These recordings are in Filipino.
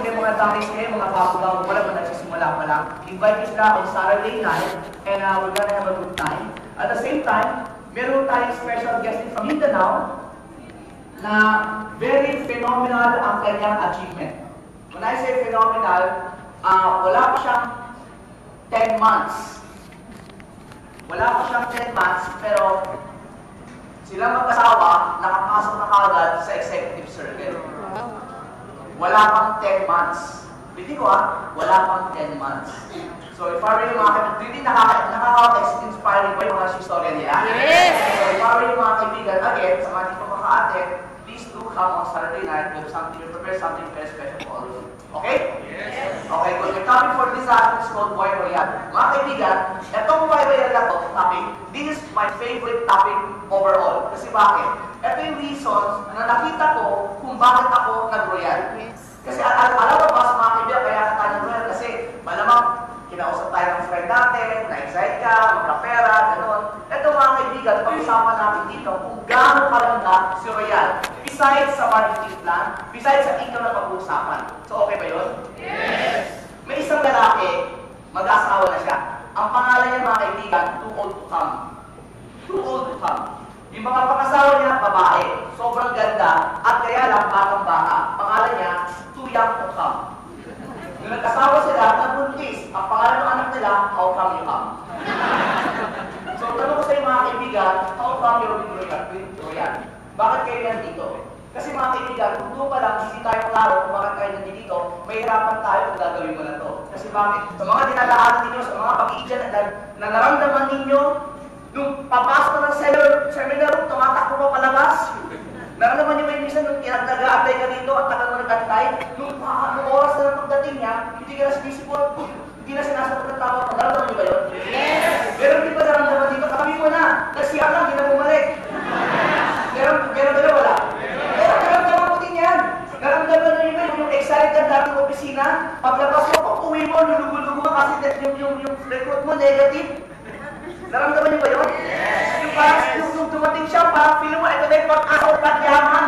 kung may mga dummies kayo, mga bago-bago pa lang, mga nagsisimula pa lang, invite nyo sila on Saturday night, and we're gonna have a good time. At the same time, meron tayong special guest from Mindanao na very phenomenal ang kanyang achievement. When I say phenomenal, wala pa siyang 10 months. Wala pa siyang 10 months, pero sila mag-asawa, nakapasok na kagad sa executive circle. Wala pang 10 months. Hindi ko wala pang 10 months. So if I really mga kaibigan, hindi nakaka-inspiring ba yung mga istorya nila? Yes! So if I really mga kaibigan, again, sa mga dito maka-attend, please do come on Saturday night. We have something, we prepare something very special for all of you. Okay? Yes! Okay, good. The topic for this afternoon is called Boy Royal. Mga kaibigan, itong Boy Royal na topic, this is my favorite topic overall. Kasi bakit? Ito yung reasons na nakita ko kung bakit ako nag-royal. Yes. Kasi alam mo ba sa mga kaibigan, kaya ka tayo nag-royal kasi malamang kinausap tayo ng friend natin, na-excite ka, magkapera, gano'n. Ito mga kaibigan, pag-usapan natin dito kung gaano kalanda si Royal. Besides sa marketing plan, besides sa income na pag-uusapan. So okay ba yun? Yes! May isang lalaki, mag-asawa na siya. Ang pangalan niya mga kaibigan, too old to come. Too old to come. Yung mga pangasawa niya, babae. Sobrang ganda. At kaya lang, batang-bata. Pangalan niya, too young to come. Nung nag-asawa sila, nabuntis. Ang pangalan ng anak nila, how come you come? So, tanong ko sa iyo mga kaibigan, how come you're Royal? Bakit kayo nandito? Kasi mga kaibigan, kung doon pa lang, hindi tayo klaro kung bakit kayo nandito, mahirapan tayo kung gagawin mo na to. Kasi bakit? Sa mga dinadaanan ninyo, sa mga pag-iigyan na naramdaman ninyo, nung papasok ng seminar room, tumatakbo pa palabas. Naramdaman niyo ba yung minsan nung nag-aantay ka dito at tagal mo nag-antay? Nung oras na ng pagdating niya, hindi ka na sinisipot, hindi na sinasagot ng tawag. Naramdaman niyo ba yun? Yes! Pero hindi pa naramdaman dito, kami mo na. Nagsiya lang, hindi na bumalik. Meron ba na wala? Pero naramdaman ko din yan. Naramdaman niyo ba yung excited ka dating opisina? Paglabas mo, pag uwi mo, lulugo-lugo ka kasi yung record mo negative. Naramdaman niyo ba yun? Yes! Yung parang nung dumating siya, parang feel mo, ito na yung pag-asaw pag-yaman.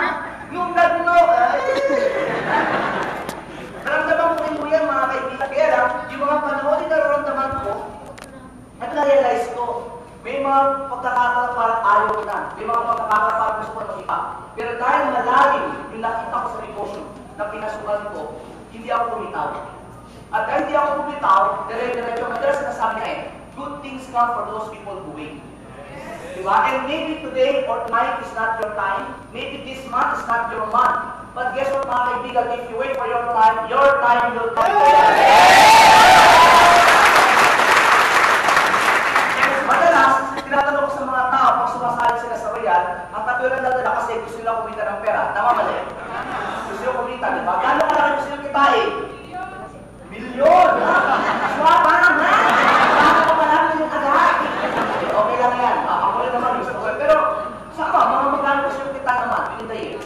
Nung nagno, naramdaman ko rin mo yan, mga kaibigan. Kaya lang, yung mga panahon na naramdaman ko, at na-realize ko, may mga pagkakataon parang ayaw ko na. May mga pagkakataon parang gusto ko na mag-ipa. Pero dahil malalim yung nakita ko sa negosyo na pinasukan ko, hindi ako kumitaw. At dahil hindi ako kumitaw, dire-diretso, madalas sinasabi niya good things come for those people who wait. Diba? And maybe today or tonight is not your time. Maybe this month is not your month. But guess what mga kaibigan, if you wait for your time will come. Madalas, tinatanong ko sa mga tao, pag sumasali sila sa Royal, ang katulad na nila kasi gusto nila kumita ng pera. Tama mali? Gusto nila kumita, diba? Gano'n ka lang gusto nila kitain? Milyon! Swapa naman! Okay lang yan. Ako rin naman gusto ko. Pero, saan ba? Mga magkano gusto yung kita naman? Pinitayin.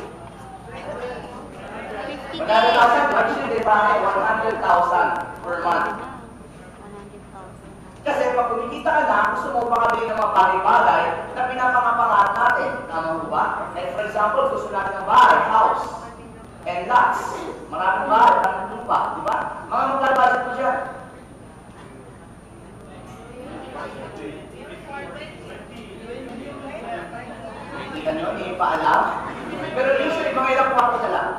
100,000? Actually, di ba? 100,000 per month. Kasi pag kumikita ka na, gusto mo makabili ng mga bagay-bagay na pinapangapangat natin. Tama mo ba? Like for example, gusto natin ng bahay, house, and lots. Maraming bahay, maraming lupa. Di ba? Mga magkano budget mo dyan? Hindi ka nyo, hindi pa alam. Pero usually, mga ilang kwarto na lang.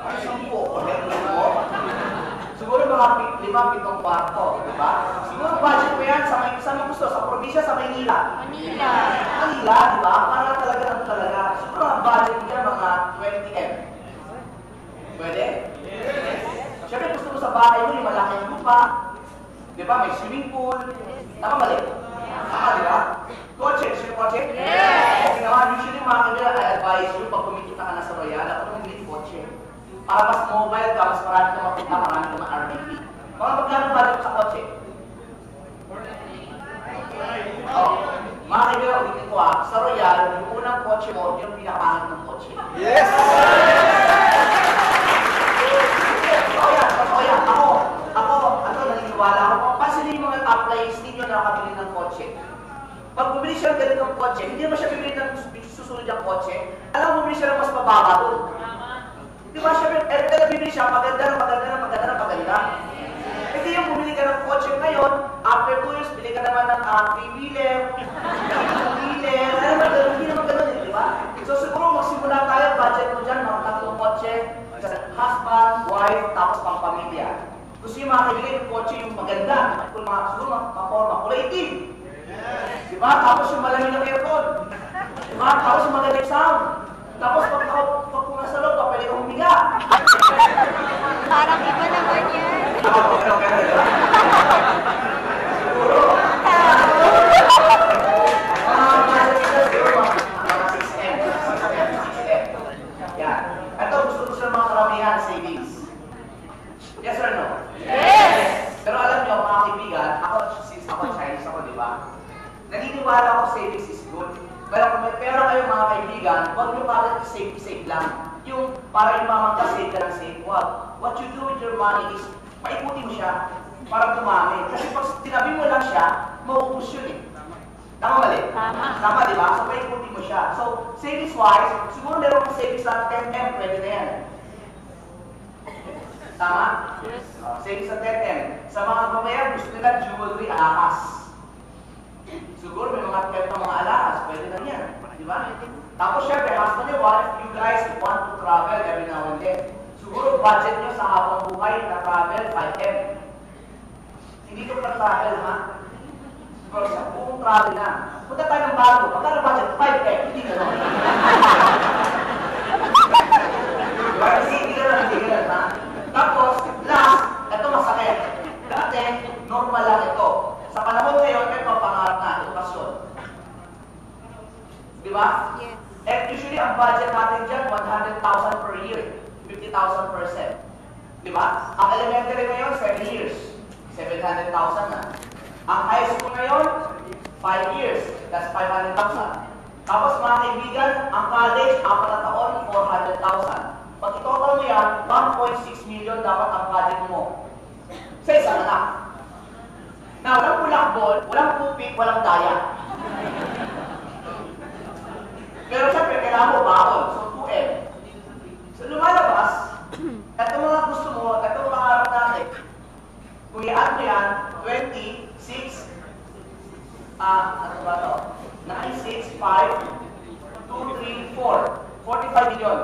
Ay, 10 o meron mo. Siguro mga 5-7 kwarto, di ba? Siguro budget mo yan sa mga gusto, sa probinsya, sa Maynila. Manila, di ba? Para talaga ang talaga. Siguro ang budget mo yan, mga 20M. Pwede? Yes! Siyempre gusto mo sa bahay mo, yung malaking lupa. Di ba? May swimming pool. Tama mali? Tama, di ba? Kotse. Gusto yung kotse? Yes! Okay naman, usually mga kanya, I advise you, pag kumikita ka na sa Royal, dapat mong bilhin kotse. Para mas mobile ka, mas marami ka makita, marami ka ma-RMP. Mga magkano budget sa kotse? Oh, mga kanya, ulitin ko sa Royal, yung unang kotse mo, yung pinapangit ng kotse. Yes! Totoo yan. Ako, naniniwala ako. Pansinin yung mga applies ninyo na nakabili ng kotse. Pag bumili siya ng ganitong kotse, hindi naman siya bibili ng susunod yung kotse. Alam mo, bumili siya ng mas mababa doon. Di ba, syempre, every time nabibili siya, maganda. Hindi yung bumili ka ng kotse ngayon, after 2 years, bili ka naman ng 3-wheeler, 2-wheeler, hindi naman ganun di ba? So siguro magsimula tayo, budget mo dyan, mga 3 kotse, husband, wife, tapos pang-pamilya. Gusto yung mga kaibigan yung kotse yung maganda, siguro maporma, kulay itim. Di ba? Tapos yung malamig ng aircon. Di ba? Tapos yung magaling sound. Tapos pag nasa loob, pwede kang humiga. Parang iba naman yan. Okay. Yan. Ito, gusto ng mga karamihan, savings. Yes or no? Yes! Pero alam niyo, mga kaibigan, since ako Chinese ako, di ba? Naniniwala ako savings is good. Pero kung may pera kayo mga kaibigan, huwag niyo parang save lang. Yung para yung save ka ng save, wag. What you do with your money is, paikutin mo siya para dumami. Kasi pag tinabi mo lang siya, mauubos yun eh. Tama mali? Tama, di ba? So, paikutin mo siya. So, savings-wise, siguro meron kang savings na 10M, pwede na yan. Tama? Yes. Savings na 10M. Sa mga mamaya, gusto nila jewelry, ahas. Siguro may mga pet ng mga alahas, pwede na yan. Di ba? Tapos syempre, husband and wife, you guys want to travel every now and then. Siguro budget nyo sa habang buhay na travel, 5M. Hindi ko pa travel, ha? Siguro sa buong travel na. Punta tayo ng bago, magkano budget? 5M. Hindi gano'n. Diba? Kasi hindi gano'n, ha? Tapos, last, ito masakit. Dati, normal lang ito. Sa panahon ngayon, ito pangarap na, edukasyon. Di ba? Yes. And usually, ang budget natin dyan, 100,000 per year. 50,000 per sem. Di ba? Ang elementary ngayon, 7 years. 700,000 na. Ang high school ngayon, 5 years. That's 500,000. Tapos mga kaibigan, ang college, 4 na taon, 400,000. Pag itotal mo yan, 1.6 million dapat ang budget mo. Sa isang anak. Na walang pulakbol, walang pupik, walang daya. Pero syempre, kailangan mo baon. So, 2M. So, lumalabas, ito mga gusto mo, ito pangarap natin. Kung i-add mo yan, 26, ano ba ito? 9, 6, 5, 2, 3, 4. 45 million.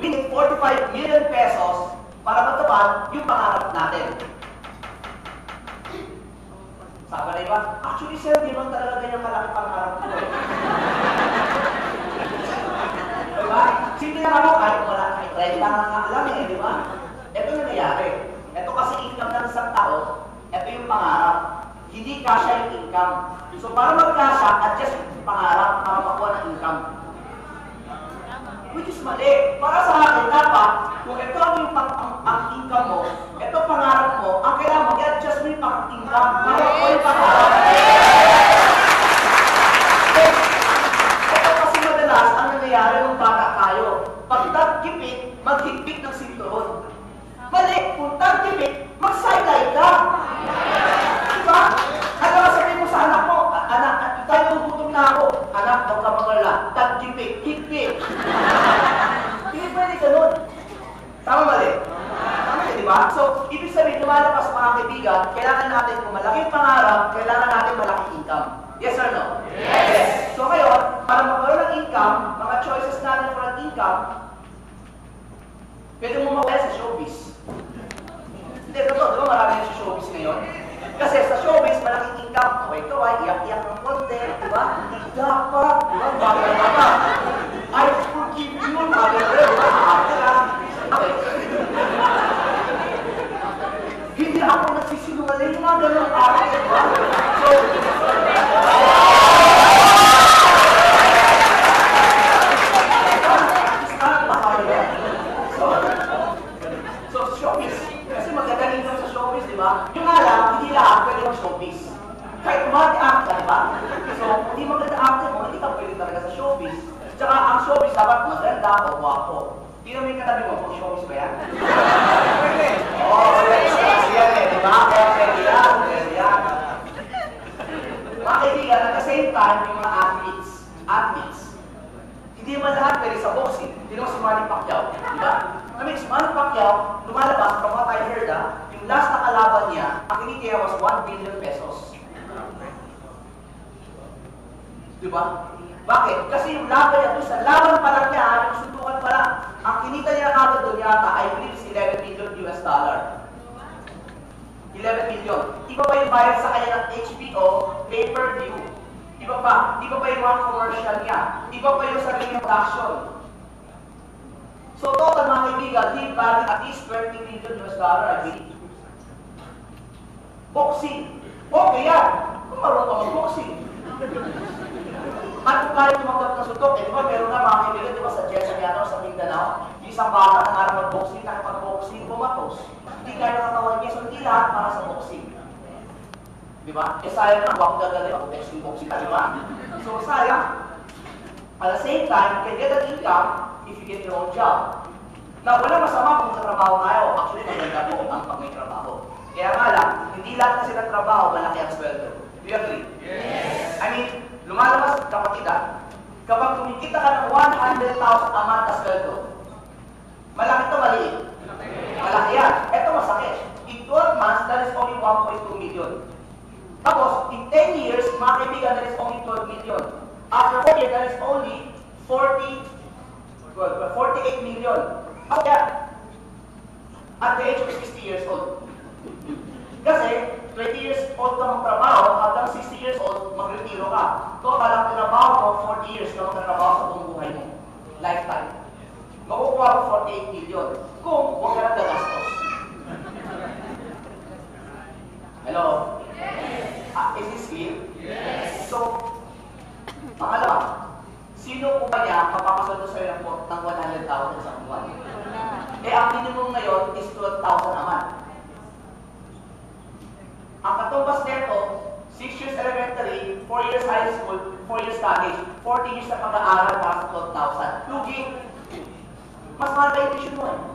We need 45 million pesos para matupad yung pangarap natin. Sabi na iba, actually sir, di ba talaga ganyan malaki pangarap ko? Diba? Simple na ako, kahit wala, kahit try lang eh, di ba? Ito nangyayari. Ito kasi income ng isang tao, ito yung pangarap. Hindi kasya yung income. So para magkasya, adjust yung pangarap para makuha ng income. Which is mali. Para sa akin, dapat, kung ito ang income mo, ito pangarap mo, ang kailangan mag-adjust mo yung income para makuha yung pangarap. Ito kasi madalas ang nangyayari ng bata tayo. Pag tag-gipit, maghigpit ng sinturon. Mali, kung tag-gipit, mag-sideline ka. Diba? Ano sabihin mo sa anak mo? Anak, tayo gutom na ako. Anak, huwag ka magalala. Tag-gipit, higpit. Hindi pwede ganun. Tama mali? Tama yun, di ba? So, ibig sabihin, lumalabas mga kaibigan, kailangan natin kung malaking pangarap, kailangan natin malaking income. Yes or no? Yes! So ngayon, para magkaroon ng income, mga choices natin for an income, pwede mo mawala sa showbiz. Hindi, totoo, di ba marami yung showbiz ngayon? Kasi sa showbiz, malaking income. Kaway-kaway, iyak-iyak ng konti, di ba? Dapat, di ba? Baga-baga. I forgive you, baga-baga, di ba? Okay. Hindi ako nagsisinungaling yung mga ganun ate, di ba? So, showbiz. Kasi magagaling ka sa showbiz, di ba? Yung nga lang, hindi lahat pwede mag showbiz. Kahit mag-act ka, di ba? So, hindi maganda actor mo, hindi ka pwede talaga sa showbiz. Tsaka, ang showbiz dapat maganda o guwapo. Hindi naman yung katabi mo, kung showbiz ba yan? Pwede. Oo, pwede yan eh, di ba? Kaya pwede yan. Mga kaibigan, at the same time, yung mga athletes, Hindi man lahat pwede sa boxing. Hindi naman si Manny Pacquiao. Diba? I mean, si Manny Pacquiao, lumalabas, from what I heard, yung last na kalaban niya, ang kinita niya was 1 billion pesos. Diba? Bakit? Kasi yung laban niya doon, sa laban pa lang niya, yung suntukan pa lang, ang kinita niya kagad doon yata, I believe is 11 million US dollar. 11 million. Iba pa yung bayad sa kanya ng HBO, pay-per-view. Iba pa yung mga commercial niya. Iba pa yung sarili ng production. So total mga kaibigan, he valued at least 20 million US dollar, I believe. Boxing. Okay yan. Kung marunong ka mag-boxing. At kung kaya tumanggap ng suntok, di ba meron nga mga kaibigan, di ba sa Jessa Miano, sa Mindanao, yung isang bata na harap mag-boxing, nakapag-boxing, bumatos. Hindi kaya nakatawan niya, so hindi lahat para sa boxing. Di ba? Eh sayang na, huwag gagaling ako, boxing ka, di ba? So sayang. At the same time, you can get an income if you get your own job. Now, wala masama kung trabaho tayo. Actually, maganda po ang pag may trabaho. Kaya nga lang, hindi lahat kasi ng trabaho, malaki ang sweldo. Do you agree? Yes! I mean, lumalabas, kapatid kapag kumikita ka ng 100,000 a month na sweldo, malaki ito, maliit. Malaki yan. Ito masakit. In 12 months, that is only 1.2 million. Tapos, in 10 years, mga kaibigan, that is only 12 million. After 4 years, that is only 48 million. Okay. At the age of 60 years old. Kasi, 20 years old ka magtrabaho, hanggang 60 years old, magretiro ka. Total ang trabaho mo, 40 years ka magtrabaho sa buong buhay mo. Lifetime. Makukuha ko 48 million. Kung huwag ka nang gagastos. Hello? Is this clear? Yes. So, pangalawa, sino po ba niya papapasweldo sa'yo ng 100,000 sa buwan? Eh, ang minimum ngayon is 12,000 a month. Ang katumbas nito, 6 years elementary, 4 years high school, 4 years college, 40 years na pag-aaral para sa 12,000. Lugi. Mas mahal ba yung tuition mo eh?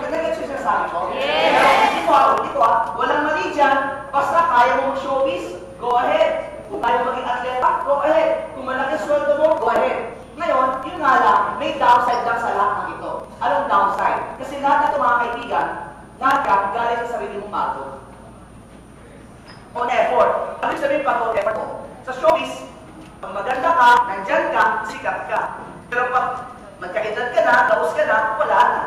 Nagagets yung sinasabi ko? Yes! Dito walang mali dyan. Basta kaya mo mag-showbiz, go ahead. Kung kaya maging atleta, go ahead. Kung malaki sweldo mo, go ahead. Ngayon, yun nga lang, may downside lang sa lahat ng ito. Anong downside? Kasi lahat na ito mga kaibigan, lahat ka galing sa sarili mong pagod. On effort. Ano yung sabihin pagod effort mo? Sa showbiz, pag maganda ka, nandyan ka, sikat ka. Pero pag magkaedad ka na, laos ka na, wala na.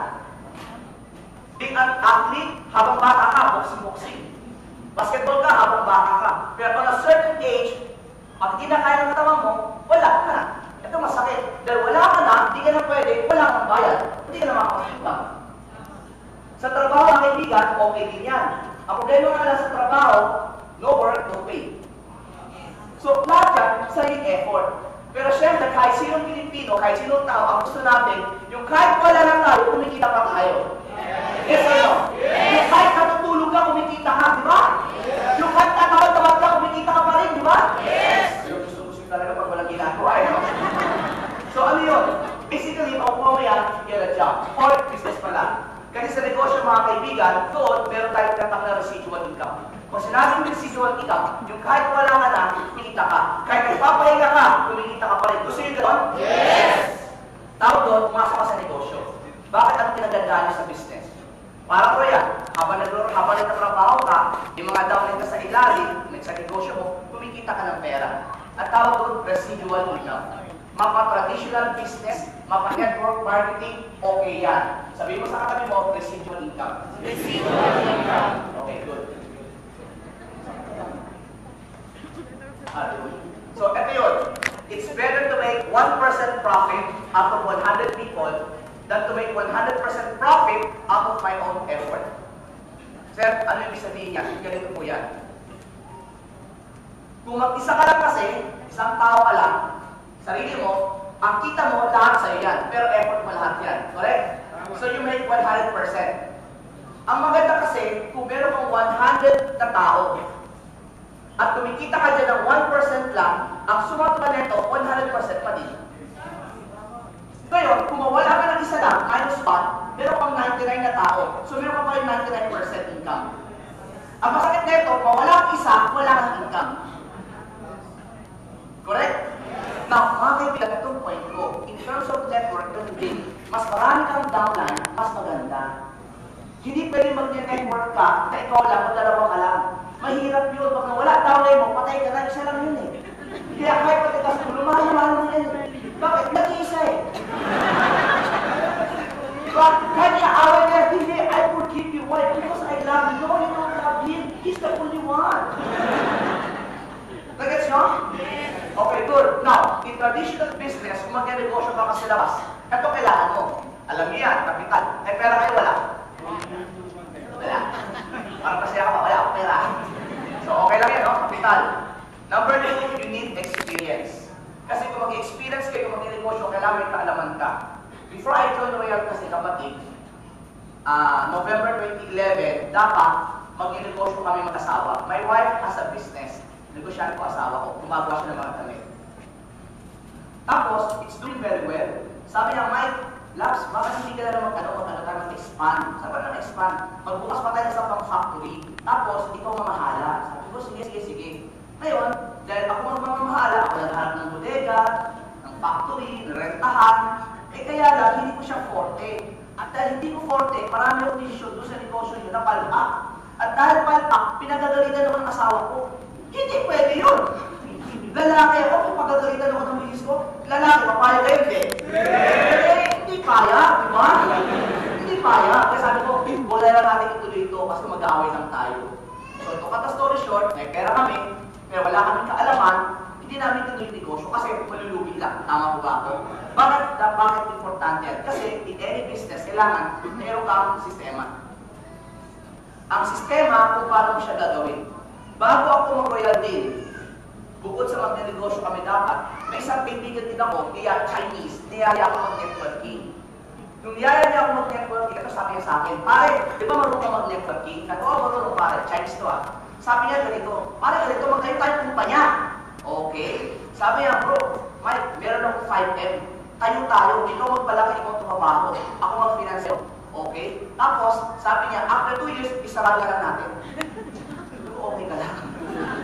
Being an athlete, habang bata ka, boxing. Basketball ka, habang bata ka. Pero on a certain age, pag hindi na kaya ng katawan mo, wala ka na. Ito masakit. Dahil wala ka na, hindi ka na pwede, wala kang bayad. Hindi ka na makakasita. Sa trabaho, mga kaibigan, okay din yan. Ang problema nga lang sa trabaho, no work, no pay. So, lahat yan, sariling effort. Pero syempre, kahit sinong Pilipino, kahit sinong tao, ang gusto natin, yung kahit wala lang tayo, kumikita pa tayo. Yes or no? Yung kahit natutulog ka, kumikita ka, di ba? Yung kahit tatawad-tawad ka, kumikita ka pa rin, di ba? Yung gusto talaga pag walang ginagawa, So ano yun? Basically, makukuha mo yan, get a job. Or business pala. Kasi sa negosyo, mga kaibigan, doon, meron tayong tatang na residual income. Kung sinabing residual income, yung kahit wala ka na, kumikita ka. Kahit nagpapahinga ka, kumikita ka pa rin. Gusto yun doon? Yes! Tawag doon, pumasok ka sa negosyo. Bakit ang pinagandaan niyo sa business? Para ko yan, habang nagtatrabaho ka, yung mga downline ka sa ilalim, sa negosyo mo, kumikita ka ng pera. At tawag doon, residual income. Mapa-traditional business, mapa-network marketing, okay yan. Sabihin mo sa katabi mo, residual income. Residual income. Okay, good. So, ito yun. It's better to make 1% profit out of 100 people than to make 100% profit out of my own effort. Sir, ano yung sabihin niya? Ganito po yan. Kung mag-isa ka lang kasi, isang tao ka lang, sarili mo, ang kita mo, lahat sa'yo yan. Pero effort mo lahat yan. Correct? So you make 100%. Ang maganda kasi, kung meron kang 100 na tao, at kumikita ka dyan ng 1% lang, ang sumat pa nito, 100% pa din. Ngayon, kung mawala ka ng isa lang, minus 1, meron kang 99 na tao. So meron ka pa rin 99% income. Ang masakit nito, mawala kang isa, wala kang income. Correct? Now, mga kaibigan, itong point ko, in terms of network building, mas marami kang downline, mas maganda. Hindi pwede mag-network ka na ikaw lang o dalawa ka lang. Mahirap yun. Pag nawala downline mo, patay ka na, isa lang yun eh. Kaya kahit patigas mo, lumahan mo yan. Bakit? Nag-iisa eh. But kanya away niya, hindi, I forgive you. Why? Because I love you. No, you don't love him. He's the only one. Nagets nyo? Okay, good. Now, in traditional business, kung mag-negosyo ka kasi labas, ito kailangan mo. Alam niyo yan, kapital. May pera kayo, wala? Wala. Parang kasi ako, wala akong pera. So, okay lang yan, no? Kapital. Number 2, you need experience. Kasi kung mag-experience kayo, kung mag-negosyo, kailangan may kaalaman ka. Before I joined Royal kasi kapatid, November 2011, dapat mag-negosyo kami mag-asawa. My wife has a business. Negosyan ko asawa ko. Gumagawa siya ng mga damit. Tapos, it's doing very well. Sabi niya, Mike, Labs, bakit hindi ka na mag-expand? Sabi na expand. Magbukas pa tayo sa pang-factory. Tapos, ikaw mamahala. Sabi ko, sige. Ngayon, dahil ako mamahala, ako naghahanap ng bodega, ng factory, ng rentahan, kaya lang, hindi ko siya forte. At dahil hindi ko forte, marami akong desisyon doon sa negosyo niyo na palpak. At dahil palpak, pinagagalitan ako ng asawa ko. Hindi pwede yun. Lalaki ako, pagagalitan ako ng bilis ko. Lalaki, papaya kayo, hindi. Hindi kaya, di ba? Hindi kaya. Kaya sabi ko, wala lang natin ituloy ito kasi mag-aaway lang tayo. So, to cut the story short, may pera kami, pero wala kaming kaalaman, hindi namin ituloy yung negosyo kasi malulugi lang. Tama po ba ako? Bakit importante yan? Kasi in any business, kailangan mayroon kang sistema. Ang sistema kung paano mo siya gagawin. Bago ako mag-Royal Deal, bukod sa mag-negosyo kami dapat, may isang kaibigan din ako, kaya Chinese, niyaya ako mag-networking. Nung niyaya niya ako mag-networking, ito sabi niya sa akin, pare, di ba marunong ka mag-networking? Ako, marunong pare, Chinese to ah. Sabi niya ganito, pare, ganito magkayo tayo kumpanya. Okay. Sabi niya, bro, Mike, meron akong 5M. Tayo, ikaw magpalaki, ikaw tumabaho. Ako mag-finance. Okay? Tapos, sabi niya, after 2 years, isarado lang natin. Okay ka lang.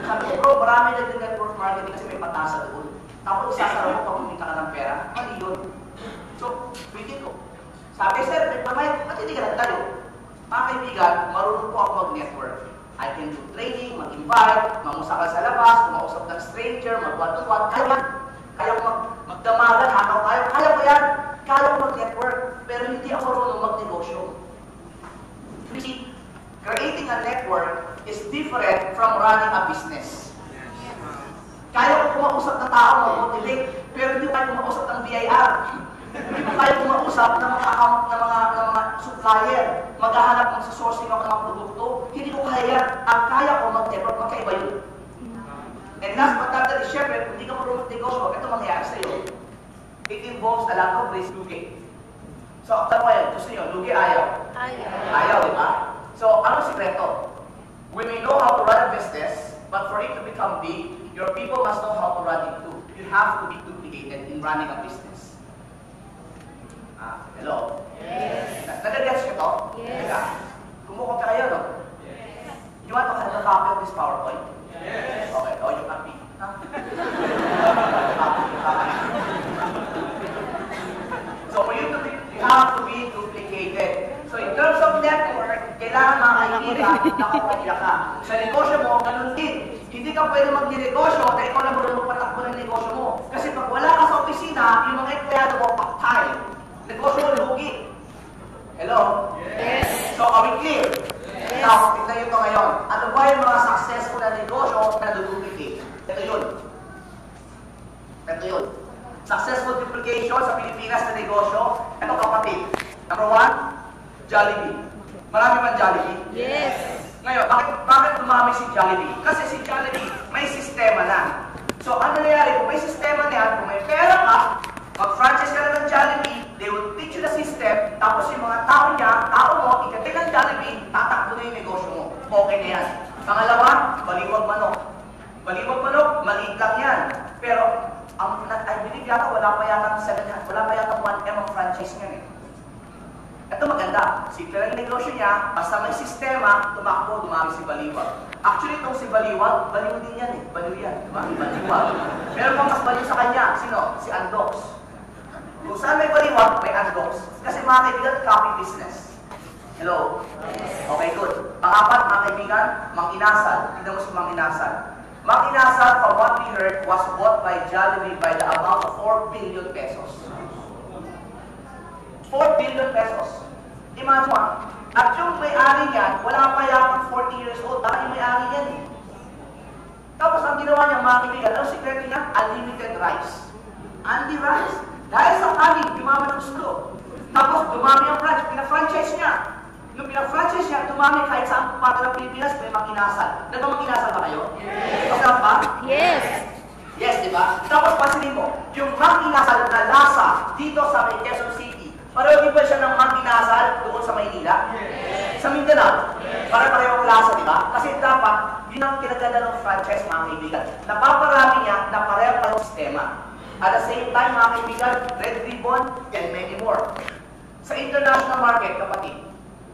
Sabi ko, bro, marami na din network marketing kasi may patasa doon. Tapos, isasara mo pag kumita ka ng pera. Mali yun. So, pwede ko. Sabi, sir, Mike, ba't hindi ka lang tayo? Mga kaibigan, marunong po ako mag-network. I can do training, mag-invite, mamusakal sa labas, kumausap ng stranger, mag-one-to-one. Kaya ko magdamagan, hakaw tayo. Kaya ko yan. Kaya ko mag-network. Pero hindi ako marunong mag-negosyo. You see, creating a network is different from running a business. Kaya ko kumausap na tao, mag-motivate, pero hindi ko kaya kumausap ng BIR. Hindi ko kaya kumausap ng mga account, ng mga supplier. Maghahanap ng sa sourcing ako ng mga produkto. Hindi ko kaya yan. Ang kaya ko mag-network, magkaiba yun. And last but not least, syempre, kung hindi ka marunong mag-negosyo, ito mangyayari sa'yo. It involves a lot of risk, lugi. So, ano yan? Gusto nyo, lugi ayaw? Ayaw, di ba? So, ano sikreto? We may know how to run a business, but for it to become big, your people must know how to run it too. You have to be duplicated in running a business. Hello? Yes. Nagagets nyo to? Yes. Kumukha kayo, no? Yes. You want to have a copy of this PowerPoint? Yes. Okay. Oh, you copy. So for you to be, you have to be duplicated. So in terms of network, kailangan mga kaibigan, nakapagya ka. Sa negosyo mo, ganun din. Hindi ka pwede mag-negosyo na ikaw na marunong patakbo ng negosyo mo. Kasi pag wala ka sa opisina, yung mga empleyado mo, patay. Negosyo mo, lugi. Hello? Yes. So are we clear? Yes. Now, tignan nyo ito ngayon. Ano ba yung mga successful na negosyo na duplicate? Ito yun. Ito yun. Successful duplication sa Pilipinas na negosyo. Ito kapatid. Number 1, Jollibee. Marami man Jollibee? Yes. Ngayon, bakit dumami si Jollibee? Kasi si Jollibee may sistema na. So, ano nangyari? Kung may sistema na yan, kung may pera ka, mag-franchise ka na ng Jollibee, they will teach you the system, tapos yung mga tao mo, ikatik ang Jollibee, tatakbo na yung negosyo mo. Okay na yan. Pangalawa, baliwag manok. Baliwag manok, maliit lang yan. Pero, I believe yata, wala pa yata 1M ang franchise niyan eh. Ito maganda. Simple lang yung negosyo niya, basta may sistema, tumakbo, dumami si baliwag. Actually, itong si Baliwag, baliw din yan eh. Baliw yan, di ba? Baliwag. Meron pang mas baliw sa kanya. Sino? Si Andox. Kung saan may baliwag, may Andox. Kasi mga kaibigan, copy business. Hello? Okay, good. Pang-apat, mga kaibigan, Mang Inasal. Tignan mo si Mang Inasal. Mang Inasal, from what we heard, was bought by Jollibee by the amount of 4 billion pesos. 4 billion pesos. Imagine mo, at yung may-ari niyan, wala pa yatang 40 years old, dahil yung may-ari niyan eh. Tapos ang ginawa niya, mga kaibigan, ano sikreto niya? Unlimited rice. Unli rice. Dahil sa kanin, dumami ang gusto. Tapos dumami ang branch, pina-franchise niya. Nung pina-franchise niya, dumami kahit saan parte ng Pilipinas, may Mang Inasal. Nagmamang Inasal ba kayo? Masarap ba? Yes. Yes, di ba? Tapos pansinin mo, yung Mang Inasal na lasa dito sa may Quezon City, pareho din ba siya ng Mang Inasal doon sa Maynila? Yes. Sa Mindanao? Yes. Pare-pareho ang lasa, di ba? Kasi dapat, yun ang kinaganda ng franchise, mga kaibigan. Napaparami niya na pareho-pareho sistema. At the same time, mga kaibigan, Red Ribbon and many more. Sa international market, kapatid,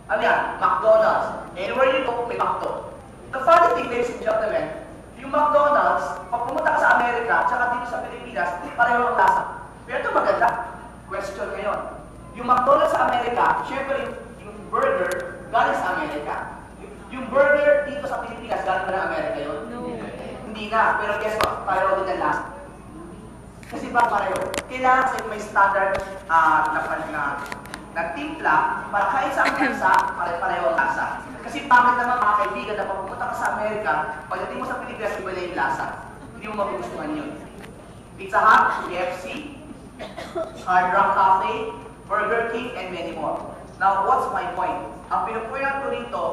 ano yan? McDonald's. Anywhere you go, may McDo. The funny thing, ladies and gentlemen, yung McDonald's, pag pumunta ka sa Amerika, tsaka dito sa Pilipinas, pareho ang lasa. Pero ito maganda. Question ngayon. Yung McDonald's sa Amerika, syempre yung burger galing sa Amerika. Yung burger dito sa Pilipinas, galing ba ng Amerika yun? No. Hindi na. Pero guess what? Pareho din ang lasa. Kasi ba pareho? Kailangan sa may standard na timpla para kahit sa bansa, pare-pareho ang lasa. Kasi bakit naman mga kaibigan na pag pumunta ka sa Amerika, pagdating mo sa Pilipinas, iba na yung lasa. Hindi mo magugustuhan yun. Pizza Hut, KFC, Hard Rock Cafe, Burger King, and many more. Now, what's my point? Ang pinupuyan ko rito,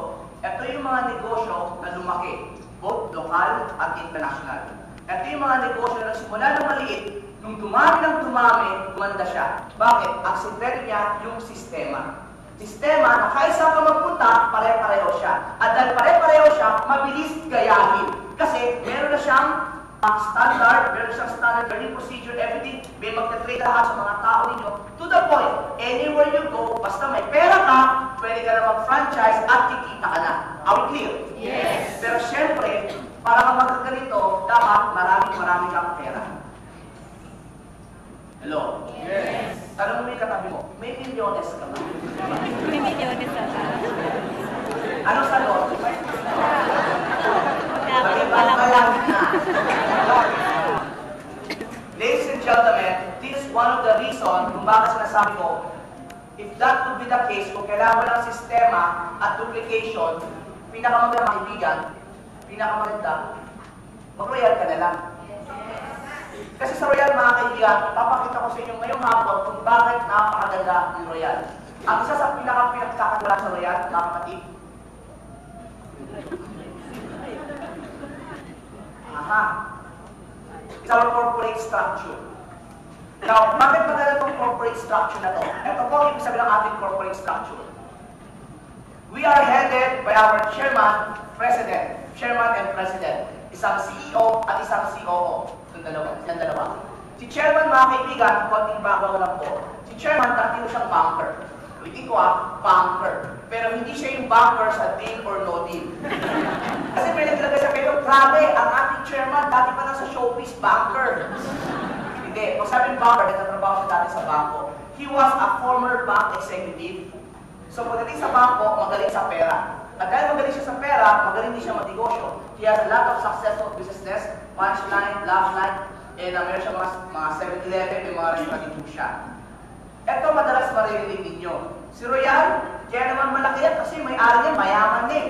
ito yung mga negosyo na lumaki, both lokal at international. Ito yung mga negosyo na simula ng maliit, nung dumami ng dumami, gumanda siya. Bakit? Ang sikreto niya yung sistema. Sistema na kahit saan ka magpunta, pare-pareho siya. At dahil pare-pareho siya, mabilis gayahin. Kasi meron na siyang standard, meron siyang standard learning procedure, everything. May magta-trade lahat sa mga tao ninyo. To the point, anywhere you go, basta may pera ka, pwede ka na mag-franchise at kikita ka na. Are we clear? Yes. Pero syempre, para ka magkaganito, dapat marami kang pera. Hello? Yes. Tanong mo yung katabi mo, may milyones ka ba? May milyones na ba? Ano sa Lord? Dapat pala Ladies and gentlemen, this is one of the reasons kung bakit sinasabi ko, if that would be the case, kung kailangan mo ng sistema at duplication, pinakamagandang kaibigan, pinakamaganda, mag-royal ka na lang. Kasi sa royal, mga kaibigan, papakita ko sa inyo ngayong hapon kung bakit napakaganda ng royal. Ang isa sa pinakakatulad sa royal, mga kapatid, it's our corporate structure. Now, bakit maganda itong corporate structure na to? Ito po ang ibig sabihin ng ating corporate structure. We are headed by our chairman, chairman and president. Isang CEO at isang COO. Yung dalawa. Si chairman, mga kaibigan, konting background lang po. Si chairman, dati siyang banker. Ulitin ko banker. Pero hindi siya yung banker sa deal or no deal. Kasi may naglagay sa pero grabe, ang ating chairman, dati pa lang sa showbiz, banker. Hindi. Pag sabing banker, nagtatrabaho siya dati sa bangko. He was a former bank executive. So pagdating sa bangko, magaling sa pera. At dahil magaling siya sa pera, magaling din siya magnegosyo. He has a lot of successful businesses, Punchline, Love Line, and meron siya mga 7-Eleven, may mga restaurant din siya. Ito madalas maririnig ninyo. Si Royal, kaya naman malaki yan kasi may-ari niya, mayaman din.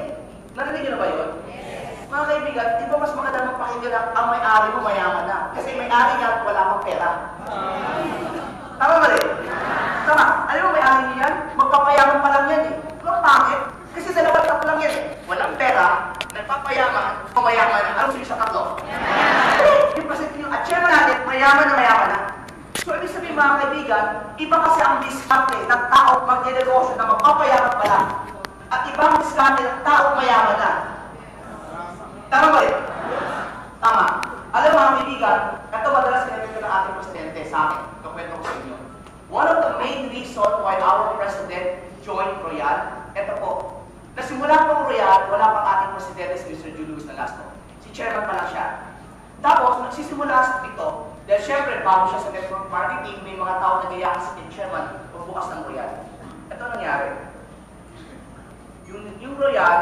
Narinig niyo na ba yun? Yes. Mga kaibigan, di ba mas maganda magpakinggan na ang may-ari mo mayaman na? Kasi may-ari niya, wala pang pera. Tama ba rin? Tama. Alam mo may-ari niya yan? Magpapayaman pa lang yan eh. Pero bakit? Kasi dalawa tatlo lang yan eh. Walang pera, nagpapayaman, mayaman na. Ano sa'yo sa tatlo? Yung present nyo, at chairman natin, mayaman na. So, ibig sabihin mga kaibigan, iba kasi ang diskarte ng tao magnenegosyo na magpapayaman pala. At ibang diskarte ng tao mayaman na. Tama ba rin? Tama. Alam mga kaibigan, ito madalas kinamit ng ating presidente sa akin. Kakwento ko sa inyo. One of the main reasons why our president joined Royal, ito po. Nasimula pong Royal, wala pang ating ating presidente si Mr. Julius Nalasto. Si chairman pa lang siya. Tapos, nagsisimula sa ito, dahil syempre, bago siya sa network marketing, may mga tao na gayakan sa chairman pagbukas ng Royal. Ito nangyari. Yung Royal,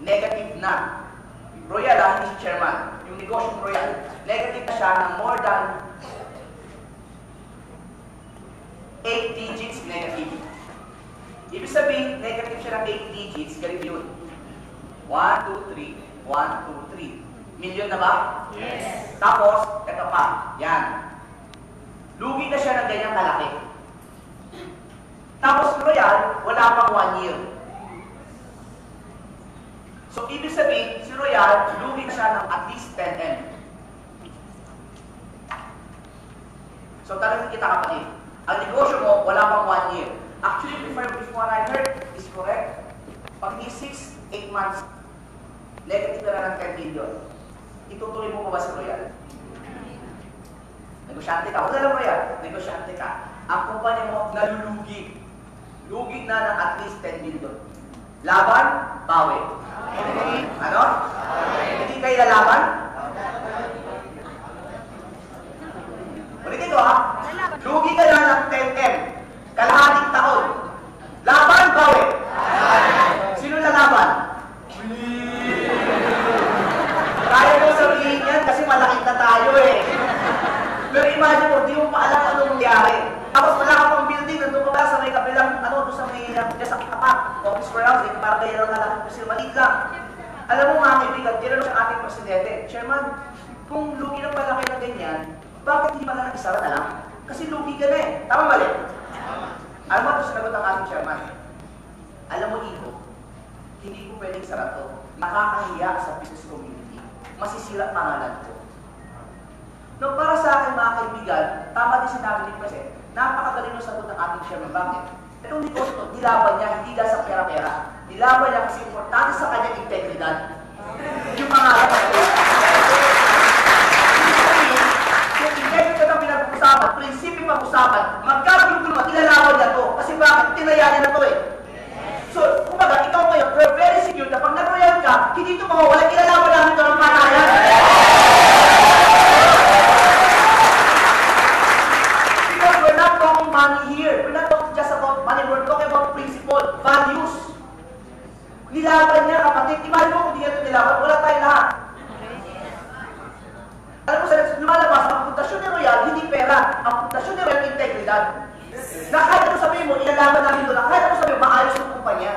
negative na. Royal, hindi si chairman. Yung negosyong Royal, negative na siya ng more than 8 digits negative. Ibig sabihin, negative siya ng 8 digits, ganito yun. 1, 2, 3, 1, 2, 3. Million na ba? Yes. Tapos, ito pa, yan. Lugi na siya ng ganyang kalaki. Tapos, Royal, wala pang 1 year. So, ibig sabihin, si Royal, lugi na siya ng at least 10M. So, talagang kita kapatid. Ang negosyo mo, wala pang 1 year. Actually, if what I heard is correct, pag hindi 6-8 months, negative ka na ng 10 million. Itutuloy mo pa ba si Royal? Negosyante ka. Huwag na lang Royal. Negosyante ka. Ang kumpanya mo, nalulugi. Lugi na ng at least 10 million. Laban, bawi. Ano? Hindi kayo lalaban? Ulitin ko ha. Lugi ka na ng 10M. Kalahating taon. Laban, bawi. Sino lalaban? Kaya mo sabihin yan kasi malaki na tayo eh. Pero imagine mo, di mo pa alam ano nangyari. Tapos wala ka pang building, nandun ka ba sa may kabilang, doon sa may, dyan sa kapak, office warehouse, para kayo lang nalaki po sila, maliit lang. Alam mo mga kaibigan, tinanong ang ating presidente, Chairman, kung lugi ng malaki na ganyan, bakit hindi pala nakisara na lang? Kasi lugi ka na eh. Tama mali? Alam mo, ito sinagot ang ating chairman. Alam mo, Ivo, hindi ko pwedeng sara to. Nakakahiya sa business community. Masisira pangalan ko. No, para sa akin mga kaibigan, tama din sinabi ni President, napakagaling yung sagot ng ating chairman. Bakit? Itong negosyo to, nilaban niya, hindi dahil sa pera-pera. Nilaban niya kasi importante sa kanyang integridad. Yung pangalan ko. Kung integridad ang pinag-usapan, prinsipyo pag-usapan, magkabulong ilalaban niya to. Kasi bakit? Tinayanin na to eh. So, kumbaga, ikaw ngayon, we're very secure na pag nag-royal ka, hindi ito mawawala, ilalaban namin ito ng panayan. Because we're not talking money here. We're not talking just about money. We're talking about principle, values. Nilaban niya, kapatid. Imagine mo kung hindi ito nilaban, wala tayong lahat. Alam mo, sa lumalabas, ang pundasyon ni Royal, hindi pera. Ang pundasyon ni Royal, integridad. Na kahit ano sabihin mo, ilalaban namin ito na kahit ano sabihin mo, maayos yung kumpanya.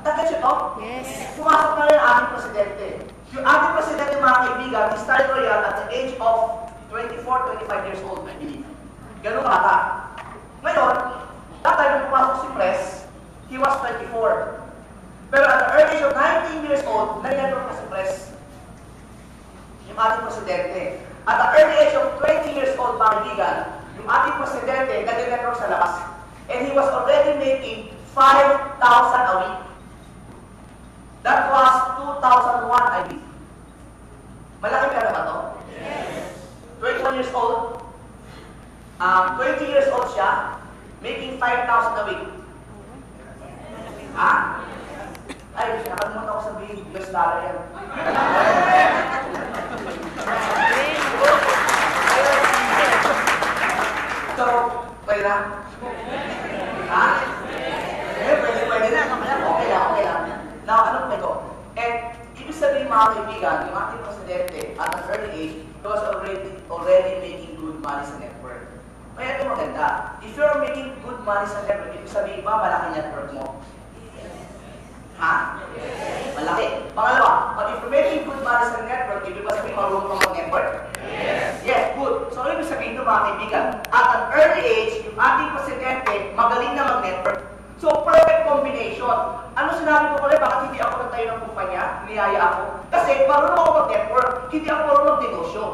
Tagad siya to? Yes. Pumasok na rin ang ating presidente. Yung ating presidente, mga kaibigan, he started Royal at the age of 24-25 years old, I believe. Ganun bata. Ngayon, that time nung pumasok si Pres, he was 24. Pero at the early age of 19 years old, nag-network na si Pres. Yung ating presidente. At the early age of 20 years old, mga kaibigan, yung ating presidente, nag-network sa labas. And he was already making 5,000 a week. That was 2001, I believe. Malaki pera ba to? Yes. 21 years old. 20 years old siya, making 5,000 a week. Ha? Ay, nakalimutan ako sabihin, US dollar yan. So, pwede na? Ha? Pwede na. Okay lang. Now, anong ito? And, ibig sabihin mga kaibigan, yung ating presidente, at an early age, he was already making good money sa network. Kaya ito maganda. If you're making good money sa network, ibig sabihin ba, malaki network mo? Ha? Malaki. Pangalawa, but if you're making good money sa network, ibig ba sabihin marunong ka mag-network? Yes, good. So, ibig sabihin ito mga kaibigan, at an early age, yung ating presidente, magaling na mag-network. So, perfect combination. Ano sinabi ko ulit, bakit hindi ako nagtayo ng kumpanya? Niyaya ako. Kasi marunong ako mag-network, hindi ako marunong mag-negosyo.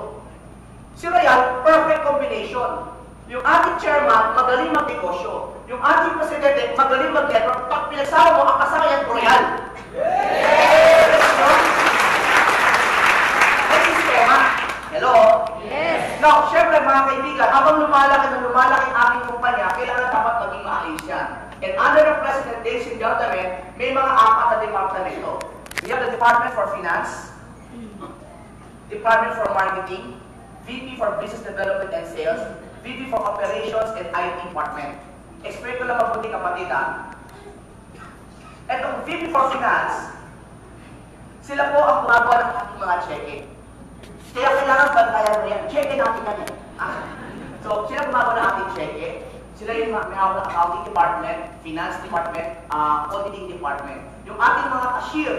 Si Royal, perfect combination. Yung ating chairman, magaling mag-negosyo. Yung ating presidente, magaling mag-network. Pag pinagsama mo, ang kasama yan, Royal. May sistema. Hello? Yes. Now, syempre mga kaibigan, habang lumalaki ang aking kumpanya, kailangan dapat maging maayos yan. And under the president, ladies and gentlemen, may mga 4 na department Finance, Department for Marketing, VP for Business Development and Sales, VP for Operations and IT Department. Explain ko lang mabuti kapatid ha. Etong VP for Finance, sila po ang gumagawa ng ating mga cheque. Kaya kailangan bantayan mo yan. Cheque natin yan eh. So, sila gumagawa ng ating cheque. Sila yung may hawak ng Accounting Department, Finance Department, Auditing Department. Yung ating mga cashier,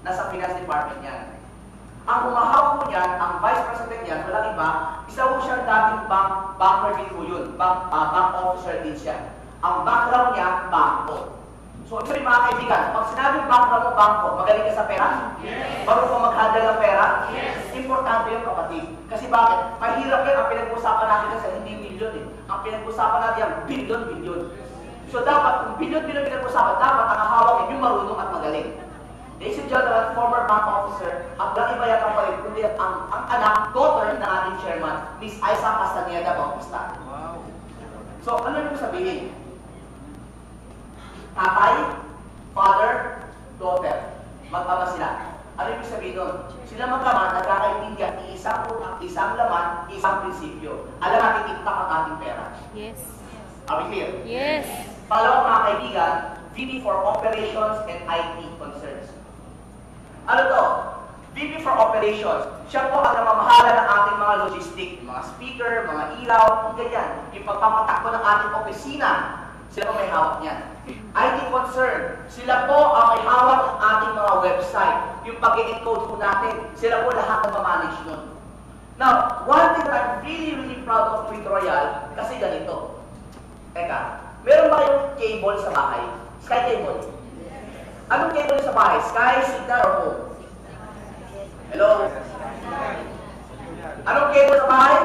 nasa Finance Department yan. Ang humahawak po niyan, ang Vice President niyan, walang iba, isa po siyang dating banker din po yun. Bank officer din siya. Ang background niya, bangko. So, ito yung mga kaibigan, pag sinabing background mo, bangko, magaling ka sa pera? Yes. Bago ka mag-handle ng pera? Yes. Importante yung kapatid. Kasi bakit? Mahirap yan ang pinag-usapan natin kasi hindi milyon eh. Ang pinag-usapan natin yung bilyon. So, dapat, kung bilyon pinag-usapan, dapat ang hawak yung marunong at magaling. Ladies and gentlemen, former bank officer, at lang iba yung kapalit, kundi ang anak, daughter ng ating chairman, Miss Aiza Castaneda Bautista. Wow. So, ano yung sabihin? Tatay, father, daughter. Mag-ama sila. Ano yung sabihin doon? Sila mag-ama, nagkakaibigan, isang laman, isang prinsipyo. Alam natin, tiktak ang ating pera. Yes. Are we clear? Yes. Pangalawa mga kaibigan, VP for Operations and IT Concerns. Ano to? VP for Operations. Siya po ang namamahala ng ating mga logistic, mga speaker, mga ilaw, ganyan. Yung pagpapatakbo ng ating opisina, sila po may hawak niyan. IT Concern, sila po ang may hawak ng ating mga website. Yung pag-encode po natin, sila po lahat ang mamanage nun. Now, one thing that I'm really proud of with Royal, kasi ganito. Teka, meron ba kayong cable sa bahay? Sky cable? Anong cable sa bahay? Sky, Signal, or Home? Hello? Anong cable sa bahay?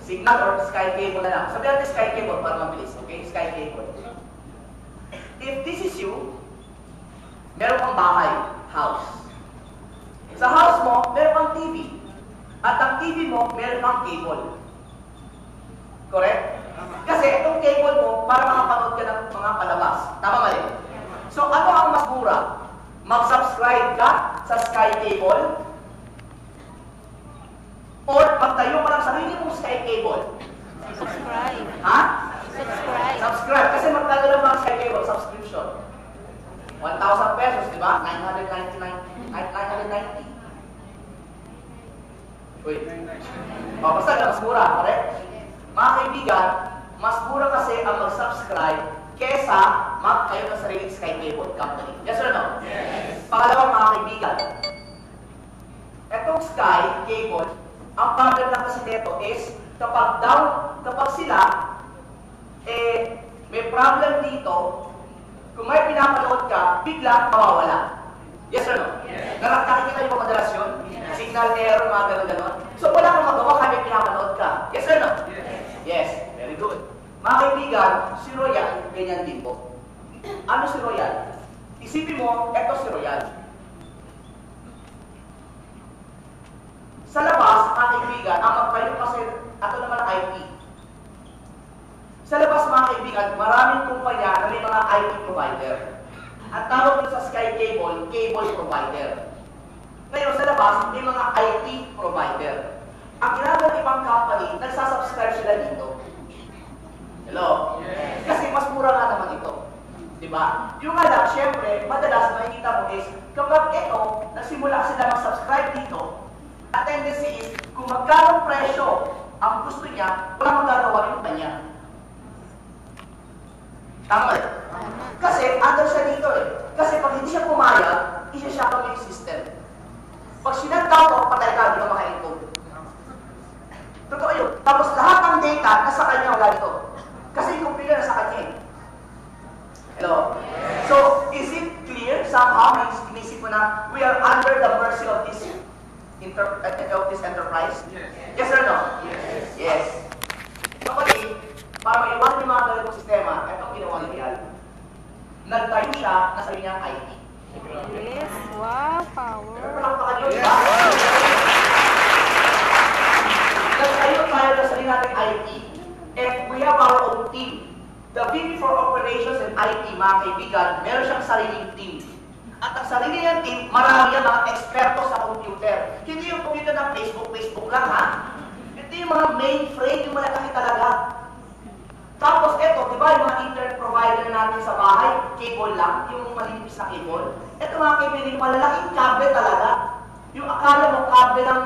Signal or Sky cable na lang. Sabi natin Sky cable para mabilis. Okay? Sky cable. If this is you, meron kang bahay, house. Sa house mo, meron kang TV. At ang TV mo, meron kang cable. Correct? Kasi itong cable mo, para makapanood ka ng mga palabas. Tama mali? So ano ang mas mura? Mag-subscribe ka sa Sky Cable? Or magtayo ka ng sarili mong Sky Cable? Subscribe. Ha? Subscribe. Subscribe. Kasi magkano lang ang Sky Cable subscription? 1,000 pesos, di ba? 990. Uy. O, basta na mas mura, correct? Mga kaibigan, mas mura kasi ang mag-subscribe kesa mag-tayo ng sariling Sky Cable company. Yes or no? Yes. Pangalawang mga kaibigan, etong Sky Cable, ang problem lang kasi nito is kapag sila may problem dito, kung may pinapanood ka, bigla mawawala. Yes or no? Yes. Nakakita kayo madalas yun? Yes. Signal error, mga gano'n-gano'n. So wala kang magawa kahit pinapanood ka. Yes or no? Yes. Yes. Very good. Mga kaibigan, si Royal, ganyan din po. Ano si Royal? Isipin mo, eto si Royal. Sa labas, mga kaibigan, ang magtayo kasi, ato naman IT. Sa labas, mga kaibigan, maraming kumpanya na may mga IT provider. Ang tawag nyo sa Sky Cable, cable provider. Ngayon, sa labas, may mga IT provider. Ang ginagawa ng ibang company, nagsasubscribe sila dito. Hello? Yes. Kasi mas mura nga naman ito. Diba? Yung nga lang, syempre, madalas makikita mo is, kapag ito, nagsimula sila mag-subscribe dito, ang tendency is, kung magkano presyo ang gusto niya, wala magagawa yung kanya. Tama eh? Kasi, under siya dito eh. Kasi pag hindi siya pumayag, isa-shut down yung system. Pag sinag-down to, patay ka, di ka maka-encode. Totoo yun. Tapos lahat ng data, nasa kanya wala dito. Kasi yung computer nasa kanya eh. Hello? Yes. So, is it clear? Somehow, inisip mo na, we are under the mercy of this enterprise? Yes. Yes or no? Yes. Yes. Kapag para maiwanan yung mga ganitong sistema, itong ginawa ni Real, nagtayo siya na sabi niya IT. Yes. Wow, power. Palakpakan yun, diba? Nagtayo tayo na sabi natin IT, and we have our own team. The VP for Operations and IT, mga kaibigan, meron siyang sariling team. At ang sarili niyang team, marami ang mga eksperto sa computer. Hindi yung computer ng Facebook lang ha. Ito yung mga mainframe, yung malaki talaga. Tapos eto, di ba yung mga internet provider natin sa bahay, cable lang, yung malinipis na cable. Ito mga kaibigan, malalaking kable talaga. Yung akala mo kable ng...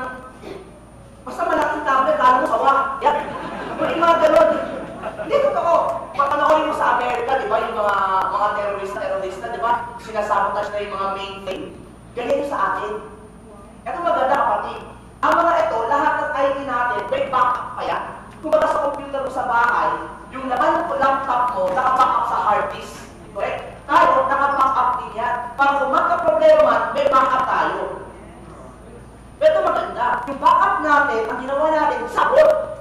Basta malaking kable, akala mo sawa. Yan. Yung mga galon. Hindi totoo. Papanoorin mo sa Amerika, di ba, yung mga terorista, di ba? Sinasabotage na yung mga mainframe. Ganyan yung sa atin. Ito maganda kapatid. Ang mga ito, lahat ng IT natin, may backup pa yan. Kung baga sa computer mo sa bahay, yung laman ng laptop mo, naka-backup sa hard disk. Correct? Tayo, naka-backup din yan. Para kung magka-problema, may backup tayo. Ito maganda. Yung backup natin, ang ginawa natin, sabot.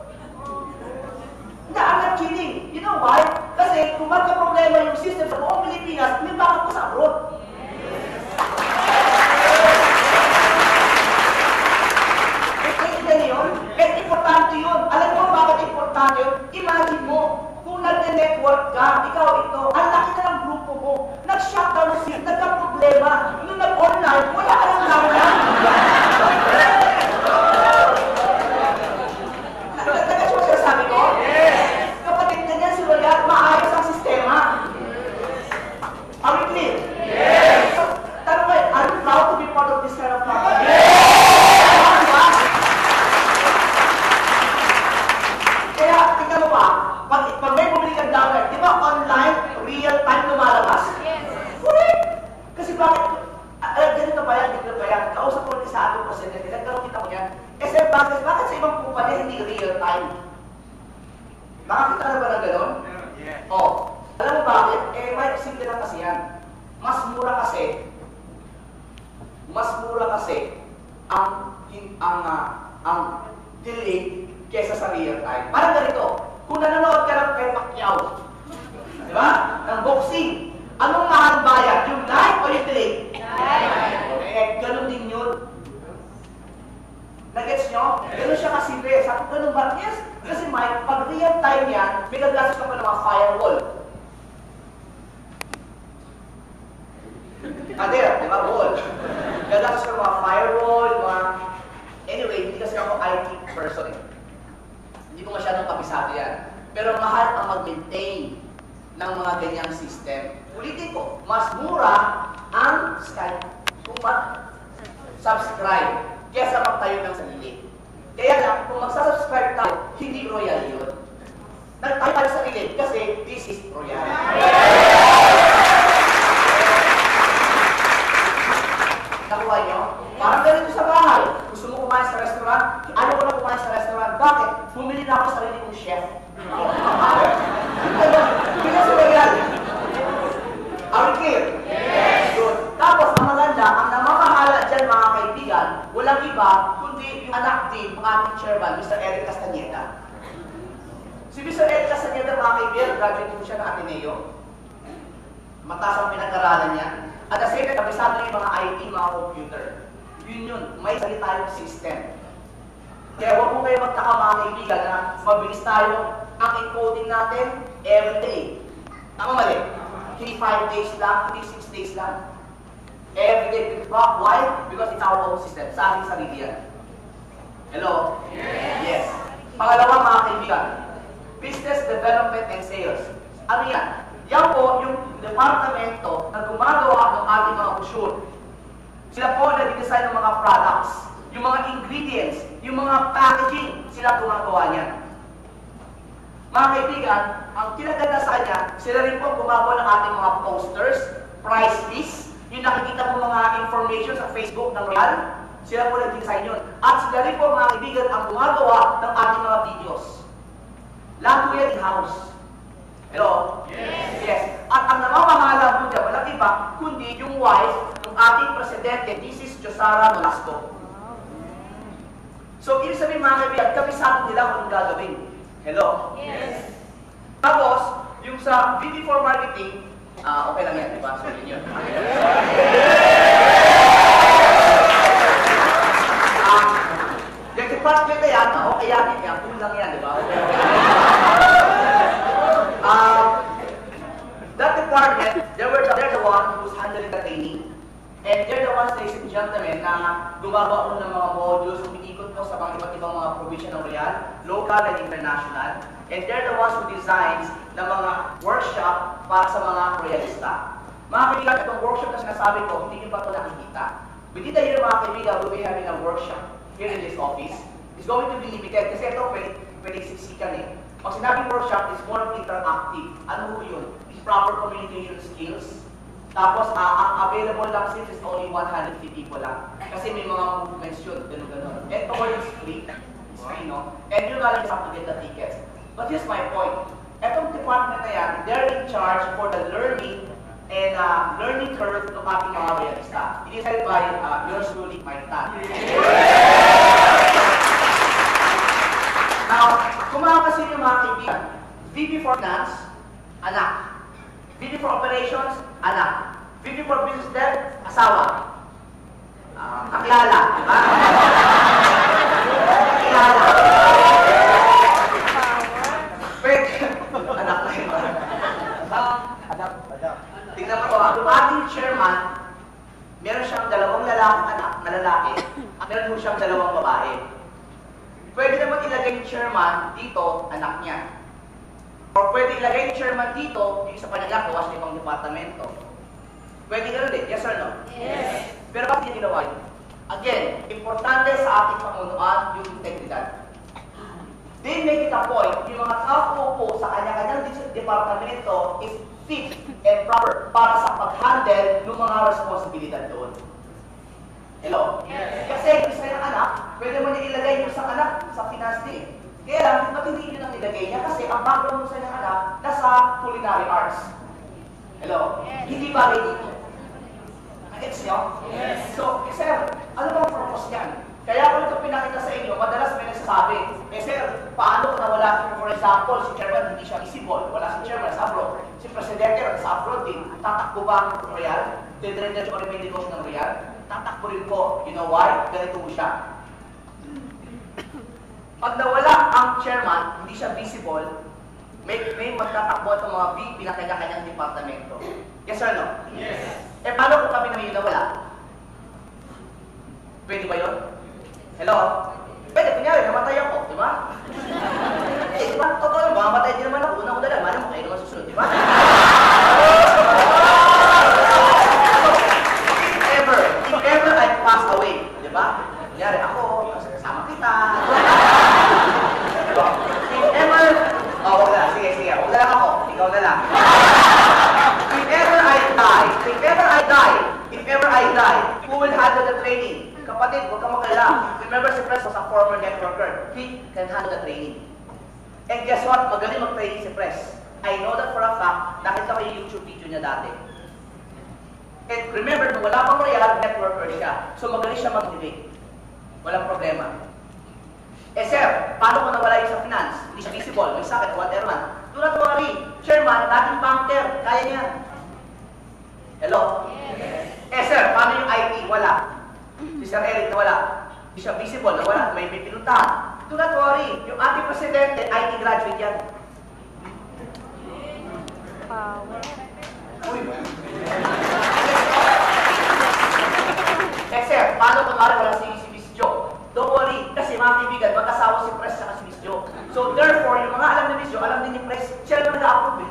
Hindi, I'm not kidding. You know why? Kasi kung magka-problema yung system sa buong Pilipinas, may backup ko sa abroad. Importante yun. Alam mo bakit importante yun? Imagine mo, kung nag-network ka, ikaw ito, ang laki na ng grupo mo, nag-shutdown na siya, nagka-problema, nung nag-online, wala ka ng download. Nagkakasya mo siya sabi ko? Yes! Kapatid na niya si Royal, maayos ang sistema. Are we clear? Yes! Tanong ko, are you proud to be part of this kind of company? Yes! Pag may bumili kang download, di ba online, real-time lumalabas? Yes. Correct! Kasi bakit, ganito ba yan, ganito ba yan? Kausap ko rin sa ating presidente, nagkaroon kita mo yan. Eh sir, bakit sa ibang kumpanya hindi real-time? Nakakita na ba na gano'n? Yes. Oh, alam mo bakit? Eh, may simple lang kasi yan. Mas mura kasi ang delay kesa sa real-time. Parang ganito, kung nanonood ka ng kay Pacquiao, di ba? Ng boxing, anong mahal bayad? Yung live o yung delay? Live. Eh, ganun din yun. Nagets nyo? Ganun siya kasimple. Sabi ko, ganun ba? Yes. Kasi Mike, pag real time yan, may naglasos ka pa ng mga firewall. Kader, di ba? Wall. Naglasos ka ng mga firewall, mga... Anyway, hindi kasi ako IT person eh. Hindi ko masyadong kabisado yan. Pero mahal ang mag-maintain ng mga ganyang system. Ulitin ko, mas mura ang Skype kung mag-subscribe kesa magtayo ng sarili. Kaya lang, kung magsasubscribe tayo, hindi royal yun. Nagtayo tayo sa sarili kasi this is royal. Nakuha nyo? Parang ganito sa bahay. Gusto mo kumain sa restaurant? Ayaw ko na kumain sa restaurant. Bakit? Bumili na ako sa sarili kong chef. Kasi royal. Are we clear? Yes. Good. Tapos, ang maganda, ang namamahala dyan mga kaibigan, walang iba, kundi yung anak din ng ating chairman, Mr. Eric Castañeda. Si Mr. Eric Castañeda, mga kaibigan, graduate po siya ng Ateneo. Mataas ang pinag-aralan niya. At the same time, kabisado niya yung mga IT, mga computer. Yun, may sarili tayong system. Kaya huwag po kayo magtaka mga kaibigan na mabilis tayo ang encoding natin every day. Tama mali? 3-5 days lang, 3-6 days lang. Every day. Why? Because it's our own system. Sa ating sarili yan. Hello? Yes. Pangalawa mga kaibigan, business development and sales. Ano yan? Yan po yung departamento na gumagawa ng ating mga brochure. Sila po nag-design ng mga products, yung mga ingredients, yung mga packaging, sila gumagawa niyan. Mga kaibigan, ang kinaganda sa kanya, sila rin po gumagawa ng ating mga posters, price list, yung nakikita mo mga information sa Facebook ng Royal, sila po nag-design yun. At sila rin po mga kaibigan ang gumagawa ng ating mga videos. Lahat po yan in-house. Hello? Yes. Yes. At ang namamahala po dyan, walang iba, kundi yung wife ng ating presidente, Mrs. Josara Nolasco. So, ibig sabihin mga kaibigan, kabisado nila kung anong gagawin. Hello? Yes. Tapos, yung sa VP for Marketing, okay lang yan, di ba? So, yun yun. Yung department na yan, okay yan, cool lang yan, di ba? Okay. That department, they're the one who's handling the training. namin na gumagawa po ng mga modules, umiikot po sa mga iba't ibang mga provision ng Real, local and international. And they're the ones who designs ng mga workshop para sa mga royalista. Mga kaibigan, itong workshop na sinasabi ko, hindi nyo pa ito nakikita. Within the year, mga kaibigan, we'll be having a workshop here in this office. It's going to be limited kasi ito pwede siksikan eh. Pag sinabing workshop is more of interactive. Ano po yun? It's proper communication skills. Tapos, ang available lang seats is only 150 people lang. Kasi may mga movements yun, gano'n-gano'n. Ito po yung free, no? And you guys have to get the tickets. But here's my point. Etong department na yan, they're in charge for the learning and learning curve ng ating mga realista. It is held by yours truly, Mike Tan. Now, kumakasin yung mga kaibigan. VP for Finance, anak. VP for Operations, anak. VP for Business Dev, asawa. Kakilala, di ba? Kakilala. Pwede. Anak na yun. Anak. Tingnan mo ito, yung ating chairman, meron siyang dalawang lalaking anak na lalaki, at meron po siyang dalawang babae. Pwede naman ilagay yung chairman dito, anak niya. Or pwede ilagay yung chairman dito, yung isa pa niya gawa sa ibang departamento. Pwede gano'n din, yes or no? Yes. Pero bakit yung ginawa yun? Again, importante sa ating pamunuan yung integridad. They make it a point, yung mga tao po sa kanya-kanyang departamento is fit and proper para sa pag-handle ng mga responsibilidad doon. Hello? Yes. Kasi yung isa yung anak, pwede mo niya ilagay yung isang anak sa finance din. Kaya lang, ba't hindi yun ang nilagay niya? Kasi ang background mo sa yung anak, nasa culinary arts. Hello? Yes. Hindi bagay dito. Nag-gets niyo? Yes. So, sir, ano bang purpose niyan? Kaya kung ito pinakita sa inyo, madalas may nagsasabi, sir, paano kung nawala, for example, si chairman hindi siya visible, wala si chairman sa abroad, si presidente sa abroad din, tatakbo ba ang Real? Didiretso ko rin may negosyo ng Real? Tatakbo rin po. You know why? Ganito mo siya. Pag nawala ang chairman, hindi siya visible, may magtatakbo itong mga VP na kanya-kanyang departamento. Yes or no? Yes. Eh, paano kung kami namin yung nawala? Pwede ba yun? Hello? Pwede, kunyari, namatay ako, di ba? Eh, di ba? Totoo yun, mamamatay din naman ako. Una-una lang, malam mo kayo naman susunod, di ba? If ever I pass away, di ba? Kunyari, ako, kasama kita. If ever, wag na, sige, wag na lang ako, ikaw na lang. If ever I die, who will handle the training? Kapatid, huwag kang magalala. Remember si Pres was a former networker. He can handle the training. And guess what? Magaling mag-training si Pres. I know that for a fact, nakita ko yung YouTube video niya dati. And remember, nung wala pang Real, networker siya. So magaling siya mag-motivate. Walang problema. Eh sir, paano kung nawala yung sa finance? Hindi siya visible, may sakit, whatever man. Do not worry. Chairman, dating banker, kaya niya. Hello? Yes. Eh sir, paano yung IT? Wala. Si Sir Eric nawala. Hindi siya visible, nawala. May pinuntahan. Do not worry. Yung ating presidente, IT graduate yan. Power. Uy. Eh sir, paano kung wala si Miss Jo? Don't worry. Kasi mga kaibigan, mag-asawa si Pres sa si Miss Jo. So therefore, yung mga alam ni Miss Jo, alam din ni Pres, siya naman nag-approve eh.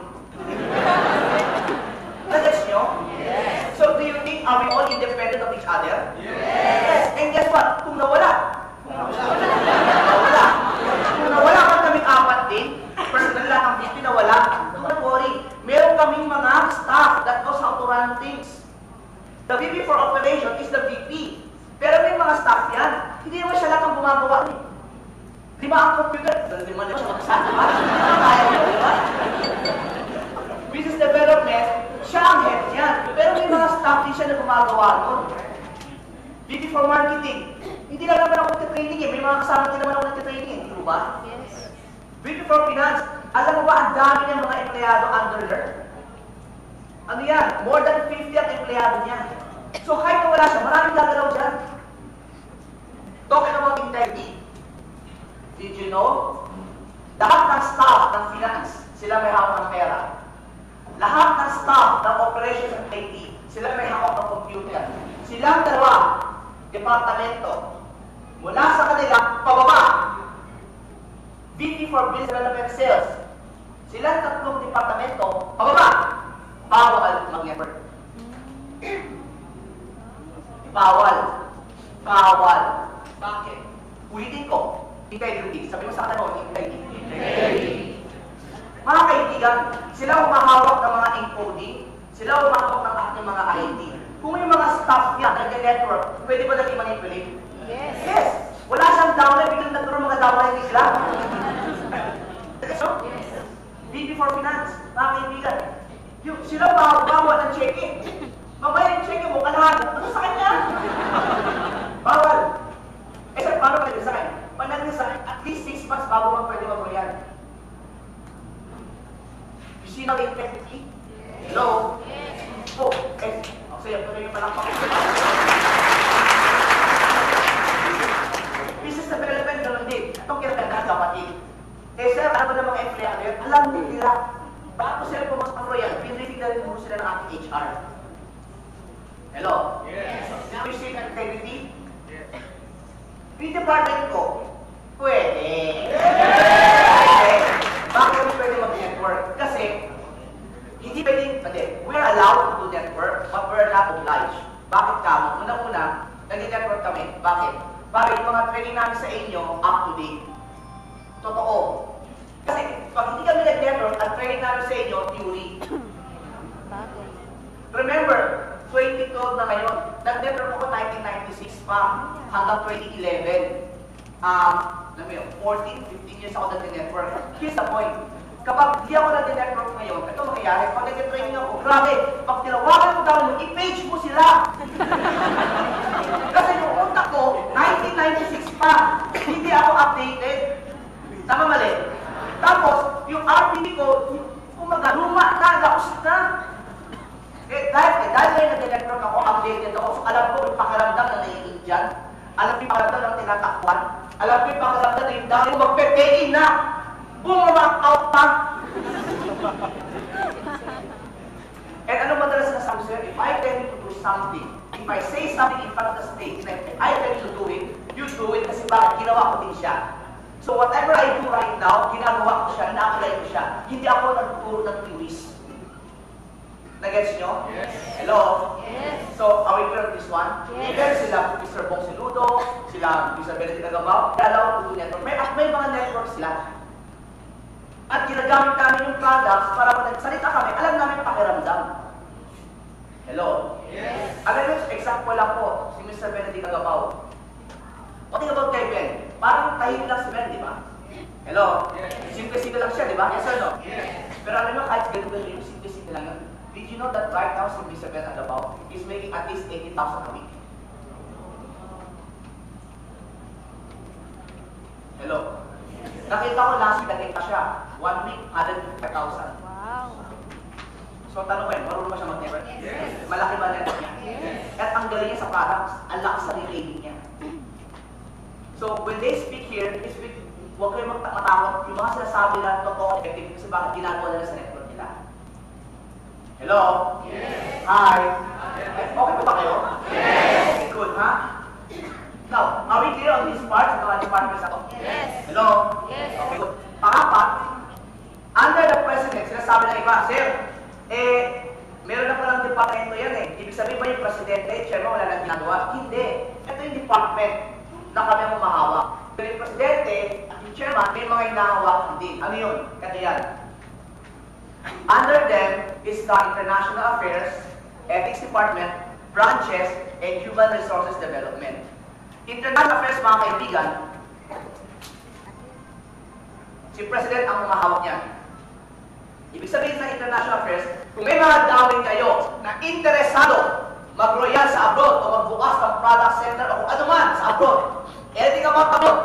Nag-gets nyo? Yes. So do you think, are we all independent of each other? Yes. And guess what? Kung nawala ka kaming apat din, personal lang ang VP nawala, don't worry. Meron kaming mga staff that knows how to run things. The VP for operation is the VP. Pero may mga staff yan. Hindi naman siya lang ang gumagawa. Di ba ang computer? Hindi naman siya magkasama. Kaya mo, di ba? Business development, siya ang head niyan. Pero may mga staff din siya na gumagawa nun. VP for marketing, hindi lang naman ako nagtitraining eh. May mga kasama din naman ako nagtitraining eh. Di ba? Yes. VP for finance, alam mo ba ang dami niyang mga empleyado under her? Ano yan? More than 50 ang empleyado niya. So kahit wala siya, maraming gagalaw dyan. Talking about integrity, did you know? Lahat ng staff ng finance, sila may hawak ng pera. Lahat ng staff ng operations at IT, sila may hawak ng computer. Silang dalawa, departamento. Mula sa kanila, pababa. VP for Business Development Sales. Silang tatlong departamento, pababa. Bawal mag-network. Bawal. Bawal. Bakit? Ulitin ko. Integrity. Sabi mo sa kanila, integrity. Mga kaibigan, sila humahawak ng mga encoding, sila humahawak ng ating mga ID. Kung yung mga staff niya, nag-network, pwede ba natin manipulate? Yes. Yes! Wala siyang downline, biglang nagkaroon mga downline bigla. So, VP for Finance, mga kaibigan, sila bawal ng check-in. Mamaya yung check-in mo, kalahati. Ano sa kanya? Bawal. Eh, sir, paano mag-resign? Pag nag-resign, at least 6 months bago mag pwede mag-royan. You see now the integrity? Hello? Oh, eh, sa'yo, tuloy yung palakpak. Business development, gano'n din. Itong kinagandaan kapatid. Eh, sir, ano ba ng mga empleyado yun? Alam nila. Bago sila pumasok ang royal, pinritigan mo sila ng ating HR. Hello? Yes. Now you see integrity? Yes. Yung department ko, pwede. Bakit kami pwede mag-network? Kasi, hindi pwedeng, we're allowed to do network, but we're not obliged. Bakit kamo? Una-una, nag-network kami. Bakit? Para yung mga training namin sa inyo, up to date. Totoo. Kasi, pag hindi kami nag-network, ang training namin sa inyo, theory. Remember, 2012 na ngayon, nag-network ako 1996 pa, hanggang 2011. Alam mo yun, 14, 15 years ako nag-network. Here's the point. Kapag di ako nag-network ngayon, ito mangyayari, pag nag-training ako, grabe, pag tinawagan mo daw mo, i-page mo sila. Kasi yung utak ko, 1996 pa, hindi ako updated. Tama mali? Tapos, yung RPD ko, kumaga, luma na, laos na. Dahil ngayon nag-network ako, updated ako, so alam ko yung pakiramdam na naiingin dyan, alam ko yung pakiramdam ng tinatakwan, alam ko yung pakiramdam na yung dahil ko magpe-pay na, bumamak out pa. And ano madalas na sabi sa'yo, if I tell you to do something, if I say something in front of the stage, and if I tell you to do it, you do it kasi bakit? Ginawa ko din siya. So whatever I do right now, ginagawa ko siya, ina-apply ko siya. Hindi ako nagtuturo ng theories. Nag-gets nyo? Yes. Hello? Yes. So, are we clear on this one? Yes. Even sila, Mr. Bong Siludo, sila, Mr. Benedict Agabaw, dalaw to do network. May mga network sila. At ginagamit namin yung products para pag nagsalita kami, alam namin pakiramdam. Hello? Yes. Alam nyo, example lang po, si Mr. Benedict Agabaw. What think about kay Ben? Parang tahimik lang si Ben, di ba? Hello? Yes. Simple-simple lang siya, di ba? Yes or no? Yes. Pero alam nyo, kahit ganun yung simple-simple lang yun. Did you know that right now, si Mr. Ben Agabaw is making at least 80,000 a week? Hello? Nakita ko last week, nagkita siya. 1 week, 155,000. Wow. So, tanong ko yun, marunong ba siya mag-network? Yes. Malaki ba network niya? Yes. At ang galing niya sa products, ang lakas sa relating niya. So, when they speak here, they speak, huwag kayo matakot. Yung mga sinasabi na totoo, effective, kasi bakit ginagawa nila sa network nila. Hello? Yes. Hi. Yes. Okay pa ba kayo? Yes. Okay, good, ha? Now, are we clear on this part? Ito ang department sa ito? Yes. Hello? Yes. Okay, good. Pangapat, under the president, sinasabi ng iba, sir, meron na palang departamento yan eh. Ibig sabihin ba yung presidente, chairman, wala nang ginagawa? Hindi. Ito yung department na kami ang humahawak. Pero yung presidente at yung chairman, may mga hinahawak din. Ano yun? Kaya yan. Under them is the International Affairs, Ethics Department, Branches, and Human Resources Development. International Affairs, mga kaibigan, si President ang humahawak niyan. Ibig sabihin sa International Affairs, kung may mga dawin kayo na interesado mag-royal sa abroad o magbukas ng product center o kung ano man sa abroad, anything about abroad,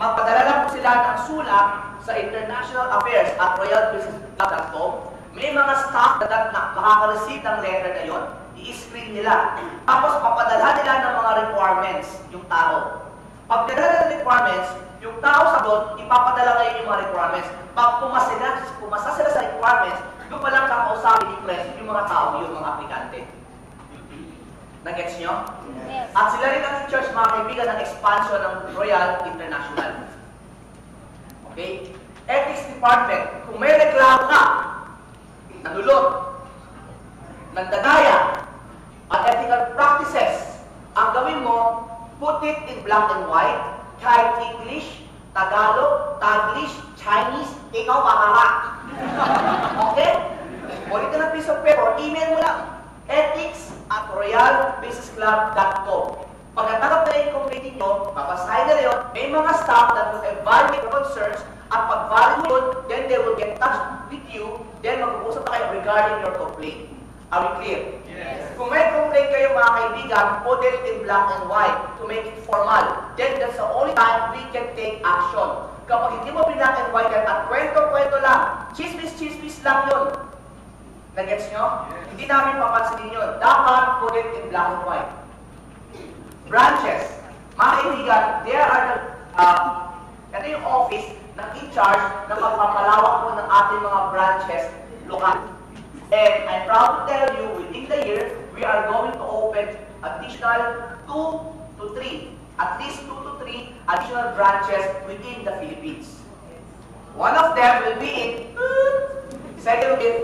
magpadala lang po sila ng sulat sa International Affairs at royalbusiness.com. May mga staff na makaka-receive ng letter na yun, i-screen nila. Tapos papadala nila ng mga requirements yung tao. Pag pinadala ng requirements, yung tao sa abroad, ipapadala ngayon yung mga requirements. Pag pumasa sila sa requirements, doon pa lang kakausapin i-question yung mga tao, yung mga aplikante. Nagets nyo? Yes. At sila rin ang church, mga kaibigan, ng expansion ng Royal International. Okay? Ethics Department, kung may reklamo ka, nanulot, nandadaya, unethical practices, ang gawin mo, put it in black and white, kahit English, Tagalog, Taglish, Chinese, ikaw bahala. Okay? Ulit na ng piece of paper, email mo lang, ethics@royalbusinessclub.com. Pag natanggap na yung complaint ninyo, papasahin na yun, may mga staff that will evaluate the concerns, at pag-value yun, then they will get in touch with you, then mag-uusap na kayo regarding your complaint. Are we clear? Yes. Kung may complaint kayo mga kaibigan, put it in black and white to make it formal. Then that's the only time we can take action. Kapag hindi mo black and white yan, at kwento-kwento lang, chismis lang yun. Nagets nyo? Yes. Hindi namin papansinin yun. Dapat put it in black and white. Branches. Mga kaibigan, there are the, ito yung office na in charge ng pagpapalawak po ng ating mga branches lokal. And I'm proud to tell you, within the year, we are going to open additional 2 to 3, at least 2 to 3 additional branches within the Philippines. One of them will be in, second will be in,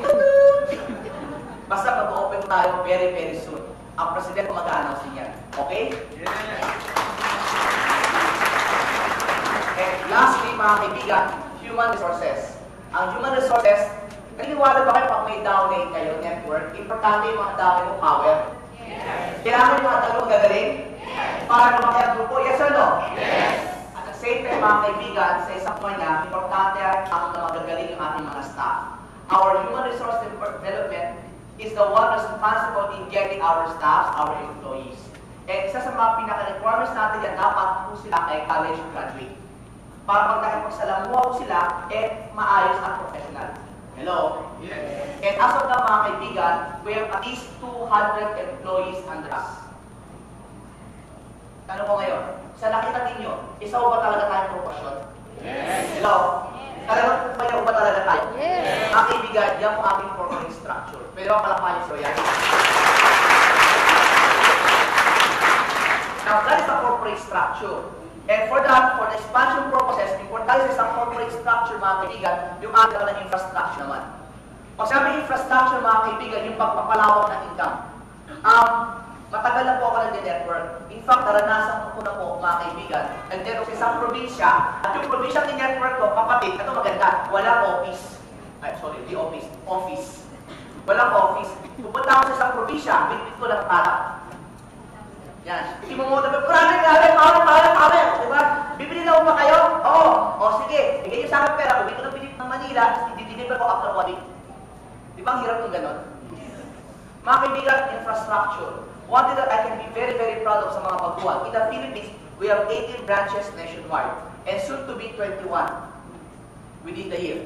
basta mag-open tayo very, very soon. Ang president ko mag-a-announce niya. Okay? And lastly, mga kaibigan, human resources. Ang human resources, naniniwala ba kayo pag may download kayo, network, importante yung mga download mo power? Yes. Kailangan yung mga talo gagaling? Yes. Para lumaki ang grupo? Yes or no? Yes. At the same time, mga kaibigan, sa isang point niya, importante ang magagaling yung ating mga staff. Our human resource development is the one responsible in getting our staffs, our employees. And isa sa mga pinaka-requirements natin yan, dapat po sila ay college graduate. Para pag nakipagsalamuha po sila, maayos at professional. Hello? Yes. And as of now, mga kaibigan, we have at least 200 employees under us. Tanong ko ngayon, sa nakita ninyo, isa ba talaga tayong profesyon? Yes. Hello? Talagang payaw ba talaga tayo? Yes. Mga kaibigan, yan po ating corporate structure. Pwede ba palakpanin so yan? Now, that is the corporate structure. And for that, for the expansion purposes, importante sa corporate structure, mga kaibigan, yung ating ng infrastructure naman. Pag sabi infrastructure, mga kaibigan, yung pagpapalawak ng income. Matagal na po ako nag-network. In fact, naranasan ko na po, mga kaibigan, nag-network sa isang probinsya, at yung probinsya ng network ko, kapatid, ito maganda, walang office. Ay, sorry, di office, office. Walang office. Pupunta ako sa isang probinsya, bitbit ko ng product. Yan. Hindi mo mo nabi, power, diba? Bibili na ba kayo? Oo. O sige, bigay niyo sa akin pera, uwi ko ng Pilip ng Manila, i-deliver ko after 1 week. Di ba ang hirap ng ganon? Mga kaibigan, infrastructure. One thing that I can be very, very proud of sa mga baguhan. In the Philippines, we have 18 branches nationwide, and soon to be 21 within the year.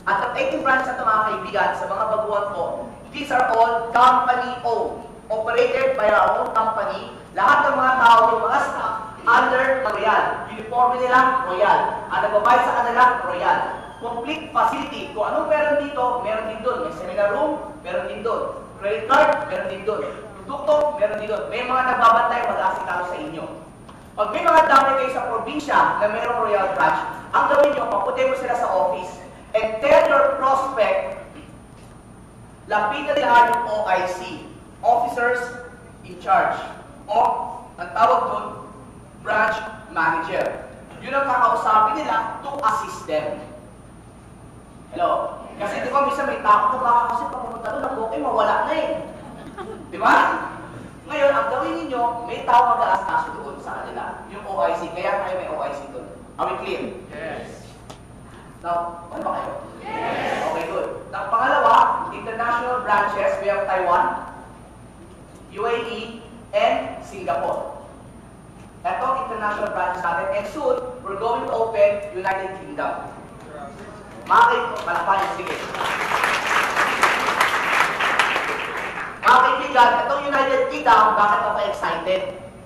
At ang 18 branches na ito, mga kaibigan, sa mga baguhan ko, these are all company-owned, operated by our own company. Lahat ng mga tao, yung mga staff, under Royal. Uniforme nila, Royal. Ang nagbabayad sa kanila, Royal. Complete facility. Kung anong meron dito, meron din doon. May seminar room, meron din doon. Credit card, meron din doon. Produkto, meron din doon. May mga nagbabantay, mag-aasikalo sa inyo. Pag may mga dami kayo sa probinsya na mayroong Royal branch, ang gawin nyo, paputin mo sila sa office and tell your prospect, lapitan nila yung OIC, Officers in Charge, o ang tawag doon, Branch Manager. Yun ang kakausapin nila to assist them. Hello? Kasi di ba, minsan may takot na baka kasi papunta doon, ang okay, mawala na eh. Di ba? Ngayon, ang gawin ninyo, may tao mag-aaskaso doon sa kanila. Yung OIC, kaya tayo may OIC doon. Are we clear? Yes. Now, ano ba kayo? Yes. Okay, good. Now, pangalawa, international branches, we have Taiwan, UAE, and Singapore. Ito, international branches natin. And soon, we're going to open United Kingdom. Mga kaibigan, sige. Mga kaibigan, itong United Kingdom, bakit ako excited?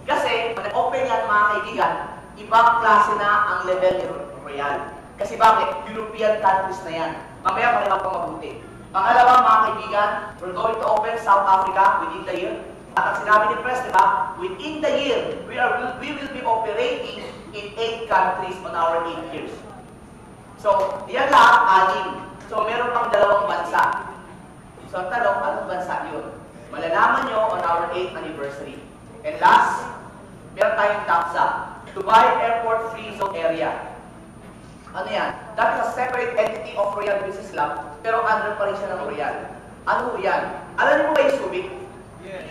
Kasi, pag open yan, mga kaibigan, ibang klase na ang level ni Royal. Kasi bakit? European countries na yan. Mamaya, paliwag pa mabuti. Pangalawa, mga kaibigan, we're going to open South Africa within the year. At ang sinabi ni Pres, di ba, within the year, we will be operating in 8 countries on our 8 years. So, yan lang, 6. So, meron pang 2 bansa. So, ang tanong, anong bansa yun? Malalaman nyo on our 8th anniversary. And last, meron tayong DAPSA, Dubai Airport Free Zone Area. Ano yan? That is a separate entity of Royal Business Club, pero under pa rin siya ng Royal. Ano yan? Alam niyo ba yung Subic? Yes.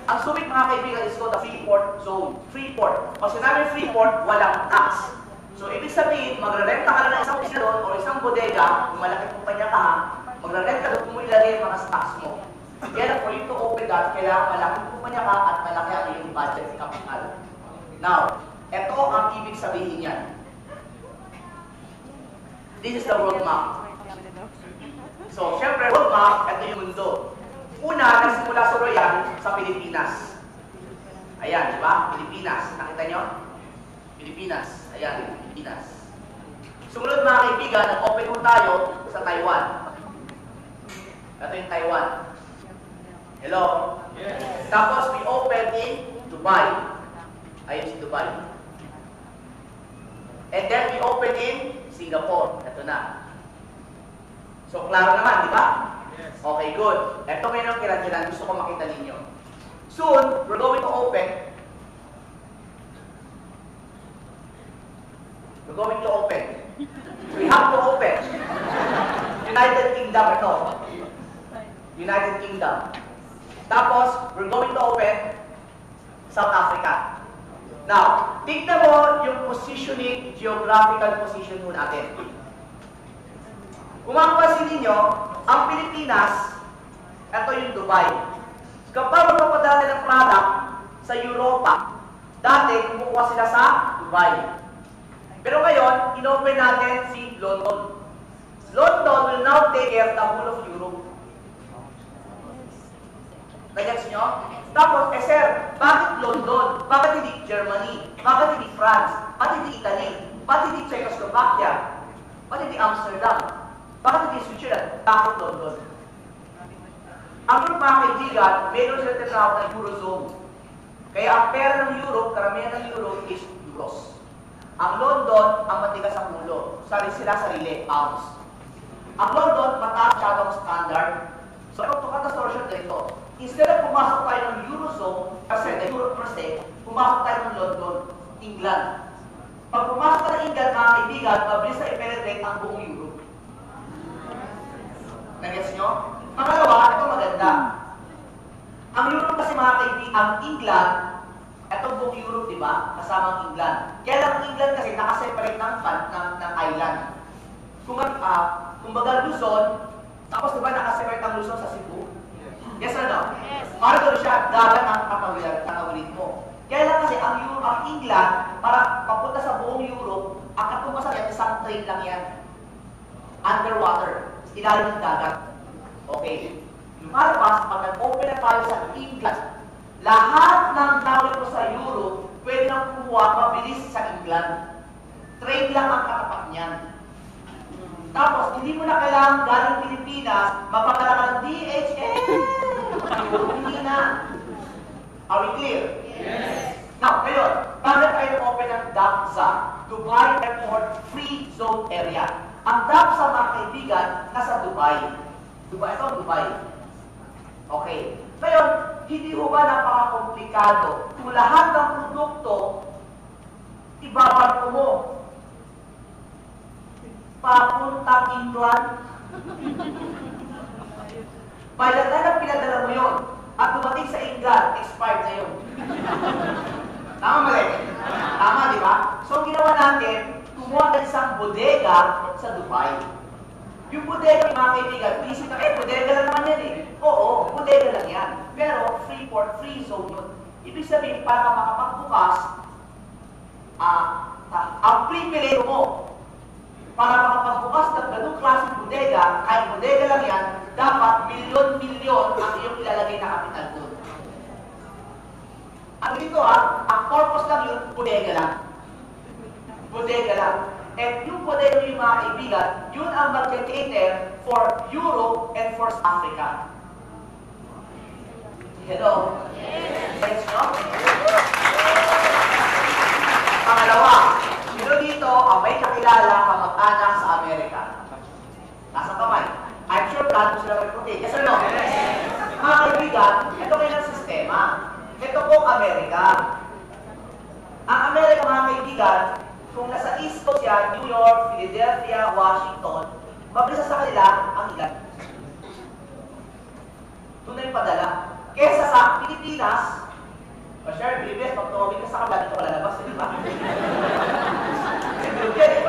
Ang Subic, mga kaibigan, is called the Freeport Zone. Freeport. Pag sinabi Freeport, walang tax. So, ibig sabihin, magre-renta ka na ng isang opisina doon o isang bodega, kung malaking kumpanya ka, magre-rent ka doon kung mo ilagay yung mga stocks mo. Kaya for you to open that, kailangan malaking kumpanya ka at malaki ang iyong budget capital. Now, ito ang ibig sabihin niyan. This is the world map. So, syempre, world map, ito yung mundo. Una, nagsimula sa Royal sa Pilipinas. Ayan, di ba? Pilipinas. Nakita nyo? Pilipinas. Ayan, Pilipinas. Sumunod, mga kaibigan, nag-open po tayo sa Taiwan. Ito yung Taiwan. Hello? Yes. Tapos, we open in Dubai. Ayun si Dubai. And then, we open in Singapore. Ito na. So, klaro naman, di ba? Yes. Okay, good. Ito ngayon ang kiran-kiran. Gusto ko makita ninyo. Soon, we're going to open. We're going to open. We have to open. United Kingdom ito. United Kingdom. Tapos, we're going to open South Africa. Now, tignan mo yung positioning, geographical position mo natin. Kung mapapansin ninyo, ang Pilipinas, ito yung Dubai. Kapag magpapadala ng product sa Europa, dati kumukuha sila sa Dubai. Pero ngayon, inopen natin si London. London will now take care of the whole of Europe. Nagets nyo? Tapos, sir, bakit London? Bakit hindi Germany? Bakit hindi France? Bakit hindi Italy? Bakit hindi Czechoslovakia? Bakit hindi Amsterdam? Bakit hindi Switzerland? Bakit London? Ang Europe, mga kaibigan, meron sila tinatawag na Eurozone. Kaya ang pera ng Europe, karamihan ng Europe is euros. Ang London, ang matigas sa ulo. Sarili, pounds. Ang London, mataas siyang standard. So, ito to distortion dito. Instead of pumasok tayo ng Eurozone, kasi the Europe per se, pumasok tayo ng London, England. Pag pumasok ka ng England, mga kaibigan, mabilis na i-penetrate ang buong Europe. Nagets nyo? Pangalawa, ito maganda. Ang Europe kasi, mga kaibigan, ang England, ito buong Europe, di ba? Kasama ang England. Kaya lang ang England kasi nakaseparate ng island. Kumbaga Luzon, tapos di ba nakaseparate ang Luzon sa Cebu? Yes or no? Yes. Para doon siya, dagat ang katawirin mo. Kaya lang kasi ang England, para papunta sa buong Europe, ang katumasan yan, isang train lang yan. Underwater. Ilalim ng dagat. Okay. Lumalabas, pag nag-open na tayo sa England, lahat ng tawid mo sa Europe, pwede nang kumuha mabilis sa England. Train lang ang katapat niyan. Tapos, hindi mo na kailangan galing Pilipinas, mapadala ka ng DHL. Hindi na. Are we clear? Yes. Now, ngayon, bakit tayo open ng DAPSA, Dubai Airport Free Zone Area? Ang DAPSA, mga kaibigan, nasa Dubai. Ito ang Dubai. Okay. Ngayon, hindi ho ba napaka-komplikado kung lahat ng produkto ibabarko mo papuntang England? By the time na pinadala mo yun at dumating sa England, expired na yun. Tama mali? Tama, di ba? So, ginawa natin, kumuha ng isang bodega sa Dubai. Yung bodega, mga kaibigan, isip na, bodega lang naman yan eh. Oo, bodega lang yan. Pero, Freeport, free zone yun. Ibig sabihin, para makapagbukas, ang privilege mo, para makapagbukas ng ganung klaseng bodega, kahit bodega lang yan, dapat milyon-milyon ang iyong ilalagay na kapital doon. At dito ang purpose lang yun, bodega lang. Bodega lang. At yung bodega yung mga kaibigan, yun ang mag-cater for Europe and for Africa. Hello? Yes, no? Pangalawa, sino dito ang may kakilala kamag-anak sa Amerika? Nasa kamay. I'm sure lahat mo sila mag-puti. Yes or no? Mga kaibigan, ito kailang sistema. Ito po Amerika. Ang Amerika, mga kaibigan, kung nasa East Coast yan, New York, Philadelphia, Washington, mabilis sa kanila ang ilan. Doon na yung padala. Kesa sa Pilipinas, Sir, Pilipinas, pag tumawag ka sa kabila, dito ka lalabas, di ba? Yan eh.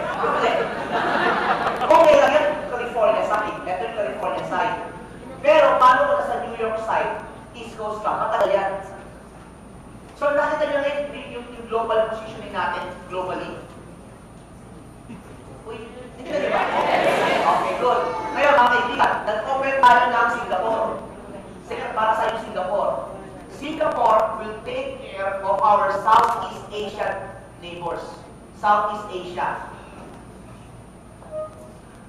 Okay lang yan, California side. Ito yung California side. Pero paano kung nasa New York side, East Coast ka, matagal yan. So nakita nyo yung global positioning natin, globally. Uy, hindi na diba? Okay, good. Ngayon, mga kaibigan, nag-open tayo ng Singapore. Para sa iyo, Singapore. Singapore will take care of our Southeast Asian neighbors. Southeast Asia.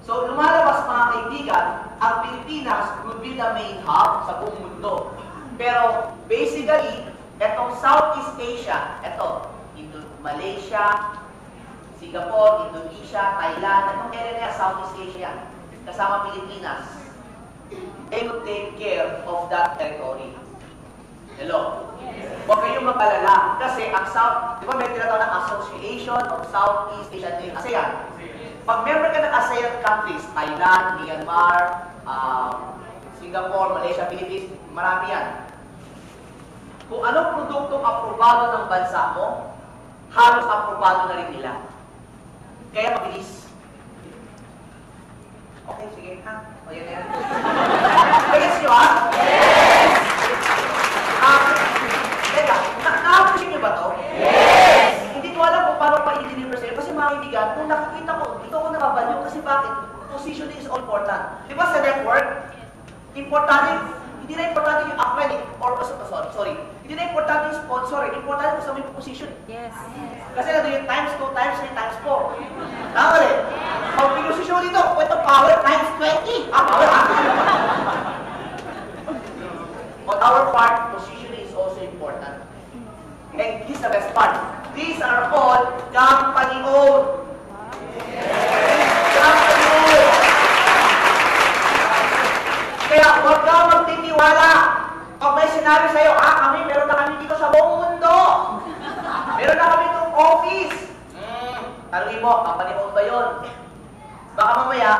So, lumalabas mga kaibigan, ang Pilipinas will be the main hub sa buong mundo. Pero, basically, etong Southeast Asia, Malaysia, Singapore, Indonesia, Thailand, itong area na Southeast Asia, kasama Pilipinas, they will take care of that territory. Hello? Huwag kayong mag-alala. Kasi ang South, di ba may tinatawag ng Association of Southeast Asian Nations, ASEAN. Pag member ka ng ASEAN countries, Thailand, Myanmar, Singapore, Malaysia, Philippines, marami yan. Kung anong produktong aprobado ng bansa mo, halos aprobado na rin nila. Kaya mabilis. Okay, sige ha. O yan yan. Ayos nyo ha? Yes! Teka, na-appreciate nyo ba to? Yes! Hindi ko alam kung paano pa i-deliver sa'yo. Kasi mga kaibigan, kung nakikita ko, dito ako nababaliw. Kasi bakit? Positioning is all important. Di ba sa network? Importante, hindi na importante yung upline sorry. Hindi na importante yung sponsor. Importante kung sa may position. Yes. Kasi nandun yung times 2, times 3, times 4. Tama rin. Pag pinusisyon dito, ito power times 20. Power On our part, positioning is also important. And this is the best part. These are all company-owned. Company-owned. Kaya huwag ka magtitiwala. Pag may sinabi sa'yo, meron na kami dito sa buong mundo. Meron na kami itong office. Tanungin mo, company-owned ba yun? Baka mamaya,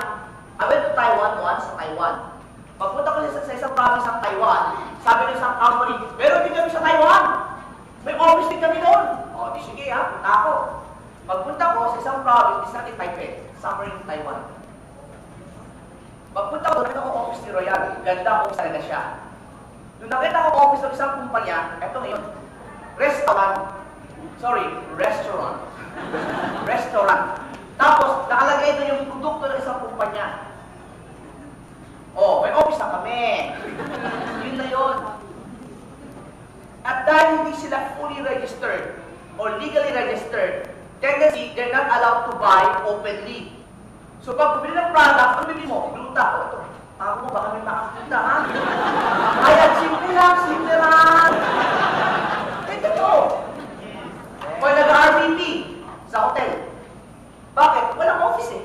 I went to Taiwan once, sa Taiwan. Pagpunta ko sa isang province ng Taiwan, sabi ng isang company, meron din kami sa Taiwan. May office din kami doon. O, di sige punta ako. Pagpunta ko sa isang province, isa natin Taipei, somewhere in Taiwan. Pagpunta ko, nakita ko office ni Royal. Ganda office talaga siya. Nung nakita ko office ng isang kumpanya, eto ngayon, restaurant. Tapos, nakalagay ito yung produkto ng isang kumpanya. Oh, may office na kami. Yun na yun. At dahil hindi sila fully registered or legally registered, tendency, they're not allowed to buy openly. So pag bumili ng product, ano bibili mo? Gluta. O ito, ako mo, baka may makapunta, ha? Ayan, simple lang. Ito to. O nag-RVP sa hotel. Bakit? Walang office eh.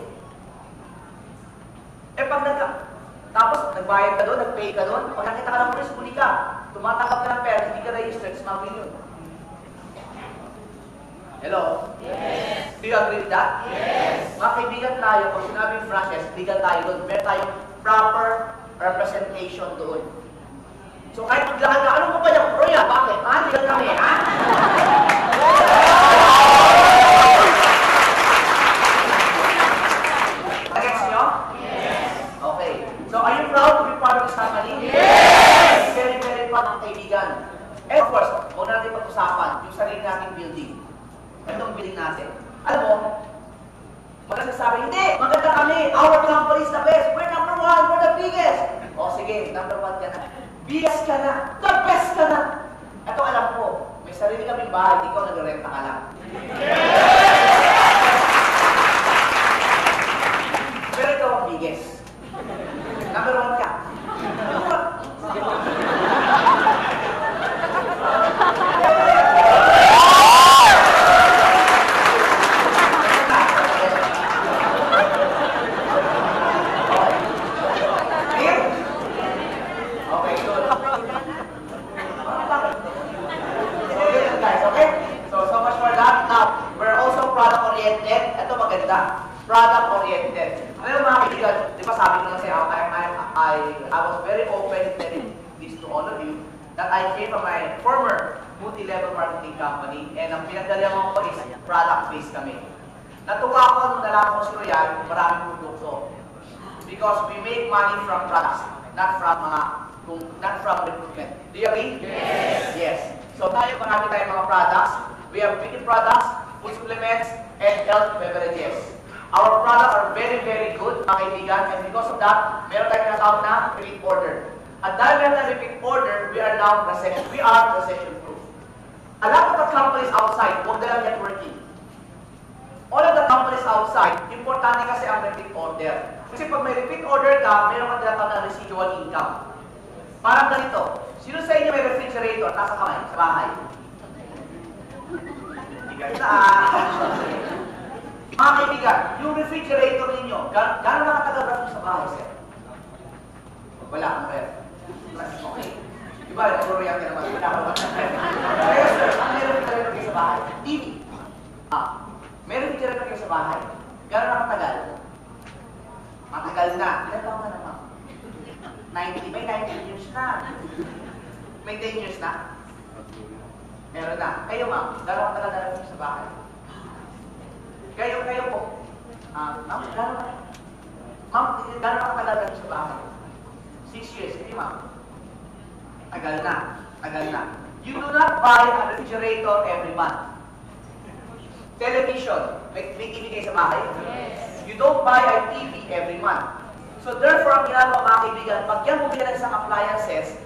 Tapos nagbayad ka doon, nagpay ka doon, o nakita ka ng pulis, huli ka. Tumatanggap ka ng pera, hindi ka registered, smuggling yun. Hello? Yes. Do you agree with that? Yes. Mga kaibigan tayo, kung sinabing franchise, legal tayo doon. Meron tayong proper representation doon. So kahit maglakad ka, anong kumpanya? Royal, bakit? Legal kami, ha? Gets nyo? Yes. Okay. So are you proud to be part of this family? Yes. Very, very proud ng kaibigan. And of course, huwag natin pag-usapan yung sarili nating building. Itong building natin. Alam mo, maganda sabi, hindi, maganda kami. Our company is the best. We're number 1. We're the biggest. O sige, number 1 ka na. Biggest ka na. The best ka na. Ito alam ko, may sarili kaming bahay. Ikaw nag-renta ka lang. Pero ikaw ang biggest. Number 1 ka. talaga. Product-oriented. Ngayon mga kaibigan, di ba sabi ko kasi I was very open telling this to all of you that I came from my former multi-level marketing company and ang pinagdalihan ko is product-based kami. Natuwa ako nung nalaman ko si Royal, maraming produkto. Because we make money from products, not from recruitment. Do you agree? Yes. Yes. So tayo, marami tayong mga products. We have beauty products, food supplements, and health beverages. Our products are very, very good, mga kaibigan, and because of that, meron tayong tinatawag na repeat order. At dahil meron tayong repeat order, we are recession-proof. A lot of the companies outside, huwag na lang networking. All of the companies outside, importante kasi ang repeat order. Kasi pag may repeat order ka, meron kang tinatawag na residual income. Parang ganito, sino sa inyo may refrigerator, nasa kamay, sa bahay? Hindi ka isa. Mga kaibigan, yung refrigerator ninyo, gano'n nakatagal ba sa bahay, sir? Wala akong ref. Okay. Diba, nag-react ka naman. Wala akong ref. Pero sir, ang may refrigerator kayo sa bahay? TV. May refrigerator kayo sa bahay. Gano'n nakatagal? Matagal na. Ilan taon ka na, ma'am? 90. May 19 years na. May 10 years na? Meron na. Kayo, ma'am, gano'n katagal na rin sa bahay? Kayo po. Ma'am, gano'n katagal na rin sa bahay? 6 years. Hindi, ma'am. Tagal na. You do not buy a refrigerator every month. Television. May TV kayo sa bahay? Yes. You don't buy a TV every month. So therefore, ang ginagawa mga kaibigan, pag yan bumili ng isang appliances,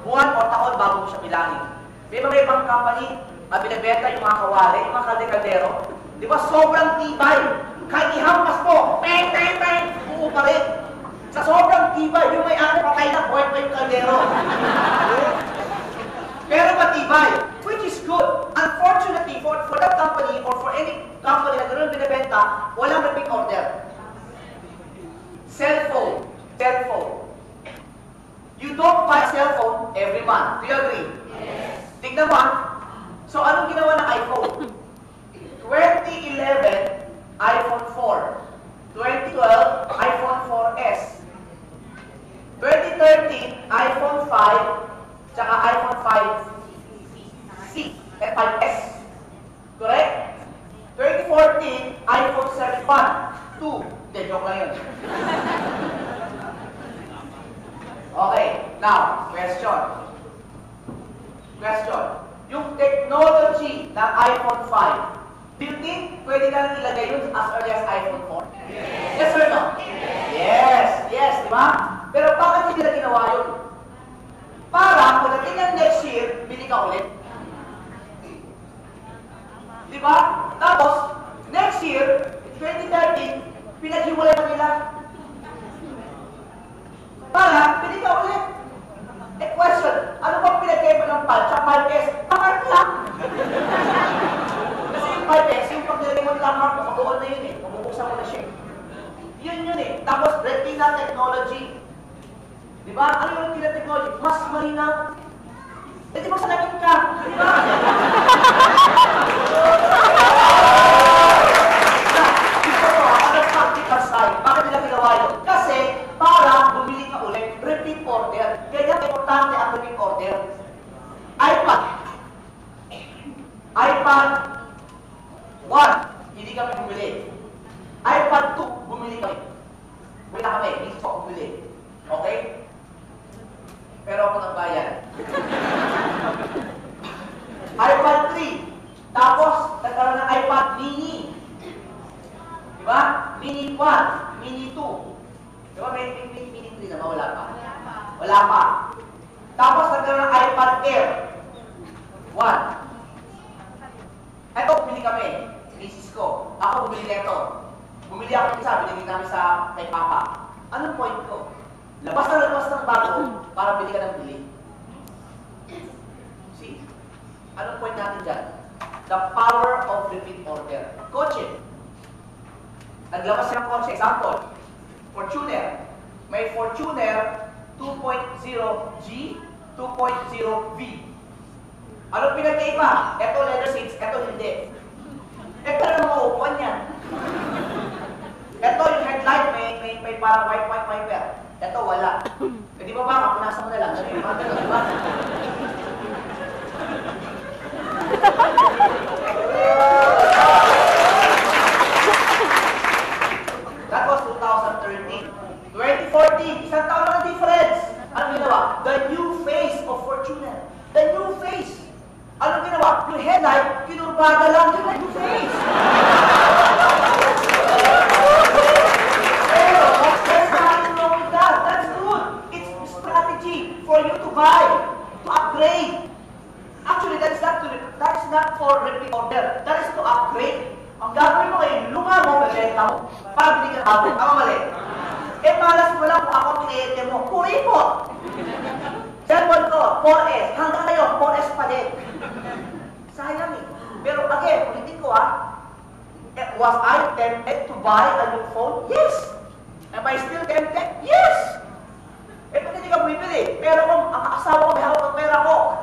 buwan o taon bago mo siya bilangin. May mga ibang company, binibenta yung mga kawali, yung mga kaldero. Di ba sobrang tibay? Kahit ihampas po, peng, buo pa rin. Sa sobrang tibay, yung may-ari patay na, buhay pa yung kaldero. Pero matibay, which is good. Unfortunately, for that company or for any company na gano'n binibenta, walang repeat order. Cellphone. You don't buy cellphone every month. Do you agree? Yes. Tignan mo. So, anong ginawa ng iPhone? 2011, iPhone 4. 2012, iPhone 4S. 2013, iPhone 5, tsaka iPhone 5C, 5S. Correct? 2014, iPhone 7 2. Hindi, joke lang yun. Okay, now, question. Yung technology ng iPhone 5, do you think pwede na ilagay yun as early as iPhone 4? Yes or no? Yes, di ba? Pero bakit hindi na ginawa yun? Para, pagdating ng next year, bili ka ulit. Di ba? Tapos, next year, 2013, pinaghiwalay na nila. Para, bili ka ulit. Question, ano bang pinagkaiba ng PAL sa 5S? Pamark lang. Kasi yung 5S, yung pag nilagay mo nila mark, mabuon na yun eh. Mabubuksan mo na siya. Yun eh. Tapos, retina technology. Di ba? Ano yung retina technology? Mas malinaw. Eh, di ba salamin ka? Di ba? Bakit nila ginawa yun? Kasi para bumili ka ulit, repeat order. Kaya importante ang repeat order. iPad 1, hindi kami bumili. iPad 2, bumili kami. Bumili na kami, hindi ko bumili. Okay? Pero ako nagbayad. iPad 3, tapos nagkaroon ng iPad mini. Diba? Mini 1, Mini 2. Diba may Mini 3 na wala pa? Wala pa. Tapos nagkaroon ng iPad Air 1. Eto, bumili kami. Misis ko. Ako bumili nito. Bumili ako isa, binigay namin sa kay Papa. Anong point ko? Labas ng bago para bili ka ng bili. See? Anong point natin dyan? The power of repeat order. Kotse. Naglabas ng kotse. Example, Fortuner. May Fortuner 2.0G, 2.0V. Anong pinagkaiba? Ito leather seats, ito hindi. Pero mga upuan yan. may parang white wiper. Ito, wala. Eh, di ba ba, kapunasan mo na lang. Ganun, mga ganun, di ba? That was 2013. 2014, isang taon lang ang difference. Anong ginawa? The new face of Fortuner. The new face. Anong ginawa? Yung headlight, kinurbada lang yung new face. Pero, there's nothing wrong with that. That's good. It's strategy for you to buy, to upgrade. Actually, that's not for repeat order. That is to upgrade. Ang gagawin mo ngayon, luma mo, mabenta mo, para bili ka bago. Tama mali? Eh, malas mo lang kung ako pinayete mo. Kuripot! Cellphone ko, 4S. Hanggang ngayon, 4S pa din. Sayang eh. Pero again, ulitin ko was I tempted to buy a new phone? Yes! Am I still tempted? Yes! Eh, ba't hindi ka bumibili? Pero kung ang asawa ko may hawak ng pera ko.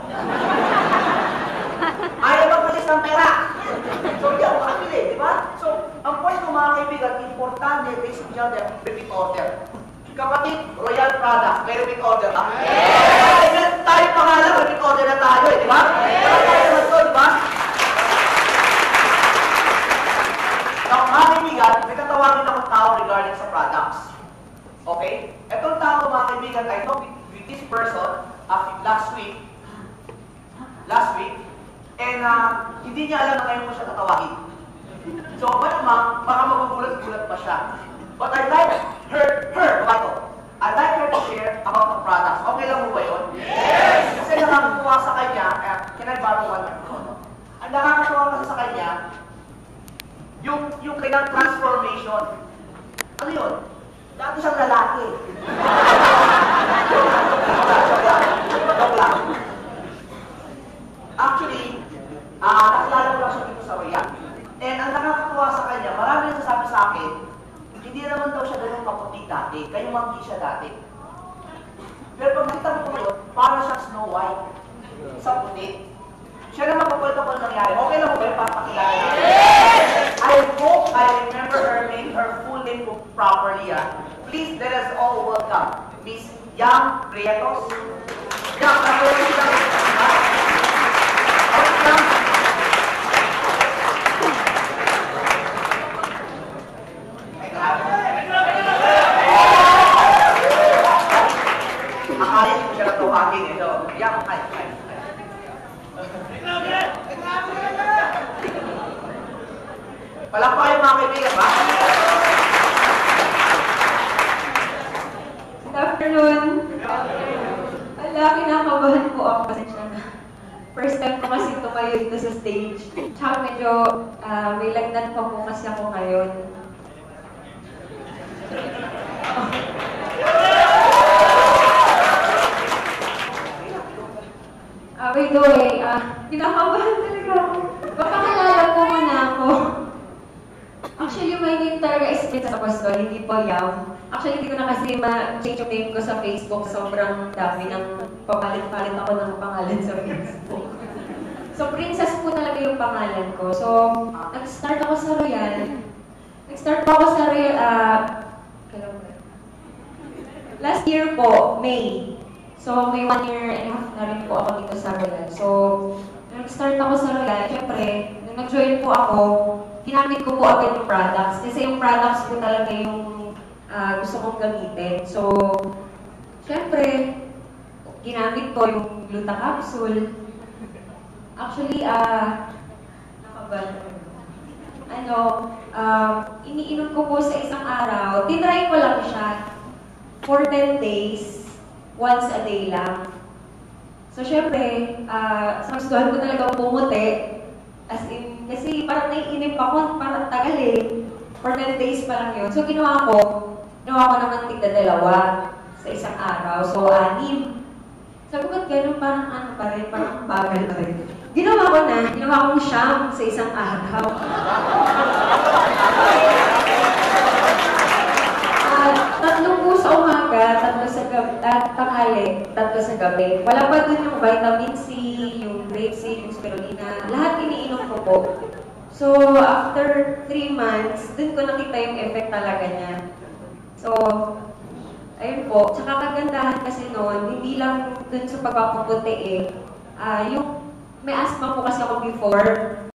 Ayaw magpalis ng pera. So, hindi ako makabili, di ba? So, ang point ko mga kaibigan, importante, basic dyan, repeat order. Kapatid, Royal Product, may repeat order ba? Yes! Kaya tayo pangalan, repeat order na tayo, di ba? Kaya tayo naman to, di ba? Now, mga kaibigan, may tatawagin akong tao regarding sa products. Okay? Etong tao, mga kaibigan, I talked with this person last week, and hindi niya alam na ngayon mo siya tatawagin. So, malamang, baka magugulat-gulat pa siya. But I'd like I'd like her to share about the products. Okay lang mo ba yun? Yes! Kasi nakakatuwa sa kanya, can I borrow one? Ang nakakatuwa kasi sa kanya, yung kanyang transformation. Ano yun? Dati siyang lalaki. Joke lang. Actually, nakilala ko lang siya dito sa Royal. And ang nakakatuwa sa kanya, marami nagsasabi sa akin, hindi naman daw siya ganun kaputi dati, kayo manggi siya dati. Pero pag nakita mo ko ngayon, parang siyang Snow White sa puti. Siya naman kapal-kapal nangyari. Okay lang mo ba yung papakilala natin? Yes! I hope I remember her name, her full name properly. Please let us all welcome Miss Yang Prietos. Yang, akala ko siya natawagin eh. So, Yang, hi. Palakpakan yung mga kaibigan, ba? Good afternoon. Ala, kinakabahan po ako kasi siya na. First time ko kasi tumayo dito sa stage. Tsaka medyo may lagnat pa po kasi ako ngayon. By the way, kinakabahan talaga ako. Baka kilala po muna ako. Actually, my name talaga is Prince Apostol, hindi po Yam. Actually, hindi ko na kasi ma-change yung name ko sa Facebook. Sobrang dami ng papalit-palit ako ng pangalan sa Facebook. So, Princess po talaga yung pangalan ko. So, nag-start ako sa Royal. Last year po, May. So, may 1 year and a half na rin po ako dito sa Royal. So, nag-start ako sa Royal. Siyempre, nung nag-join po ako, ginamit ko po agad yung products. Kasi yung products po talaga yung gusto kong gamitin. So, siyempre, ginamit ko yung Gluta Capsule. Actually, iniinom ko po sa isang araw. Tinry ko lang siya for 10 days. Once a day lang. So, syempre, gustuhan ko talaga pumuti. As in, kasi parang naiinip ako, parang tagal eh. For 10 days pa lang yun. So, ginawa ko naman tigda-dalawa sa isang araw. So, 6. Sabi ko, ganun, parang parang bagal pa rin. Ginawa kong siyam sa isang araw. Tatlo po sa umaga, tatlo sa gabi, tanghali, tatlo sa gabi. Wala pa dun yung vitamin C, yung grapeseed, yung spirulina. Lahat iniinom ko po. So, after 3 months, dun ko nakita yung effect talaga niya. So, ayun po. Tsaka kagandahan kasi noon, hindi lang dun sa pagpapaputi eh. Yung may asthma po kasi ako before.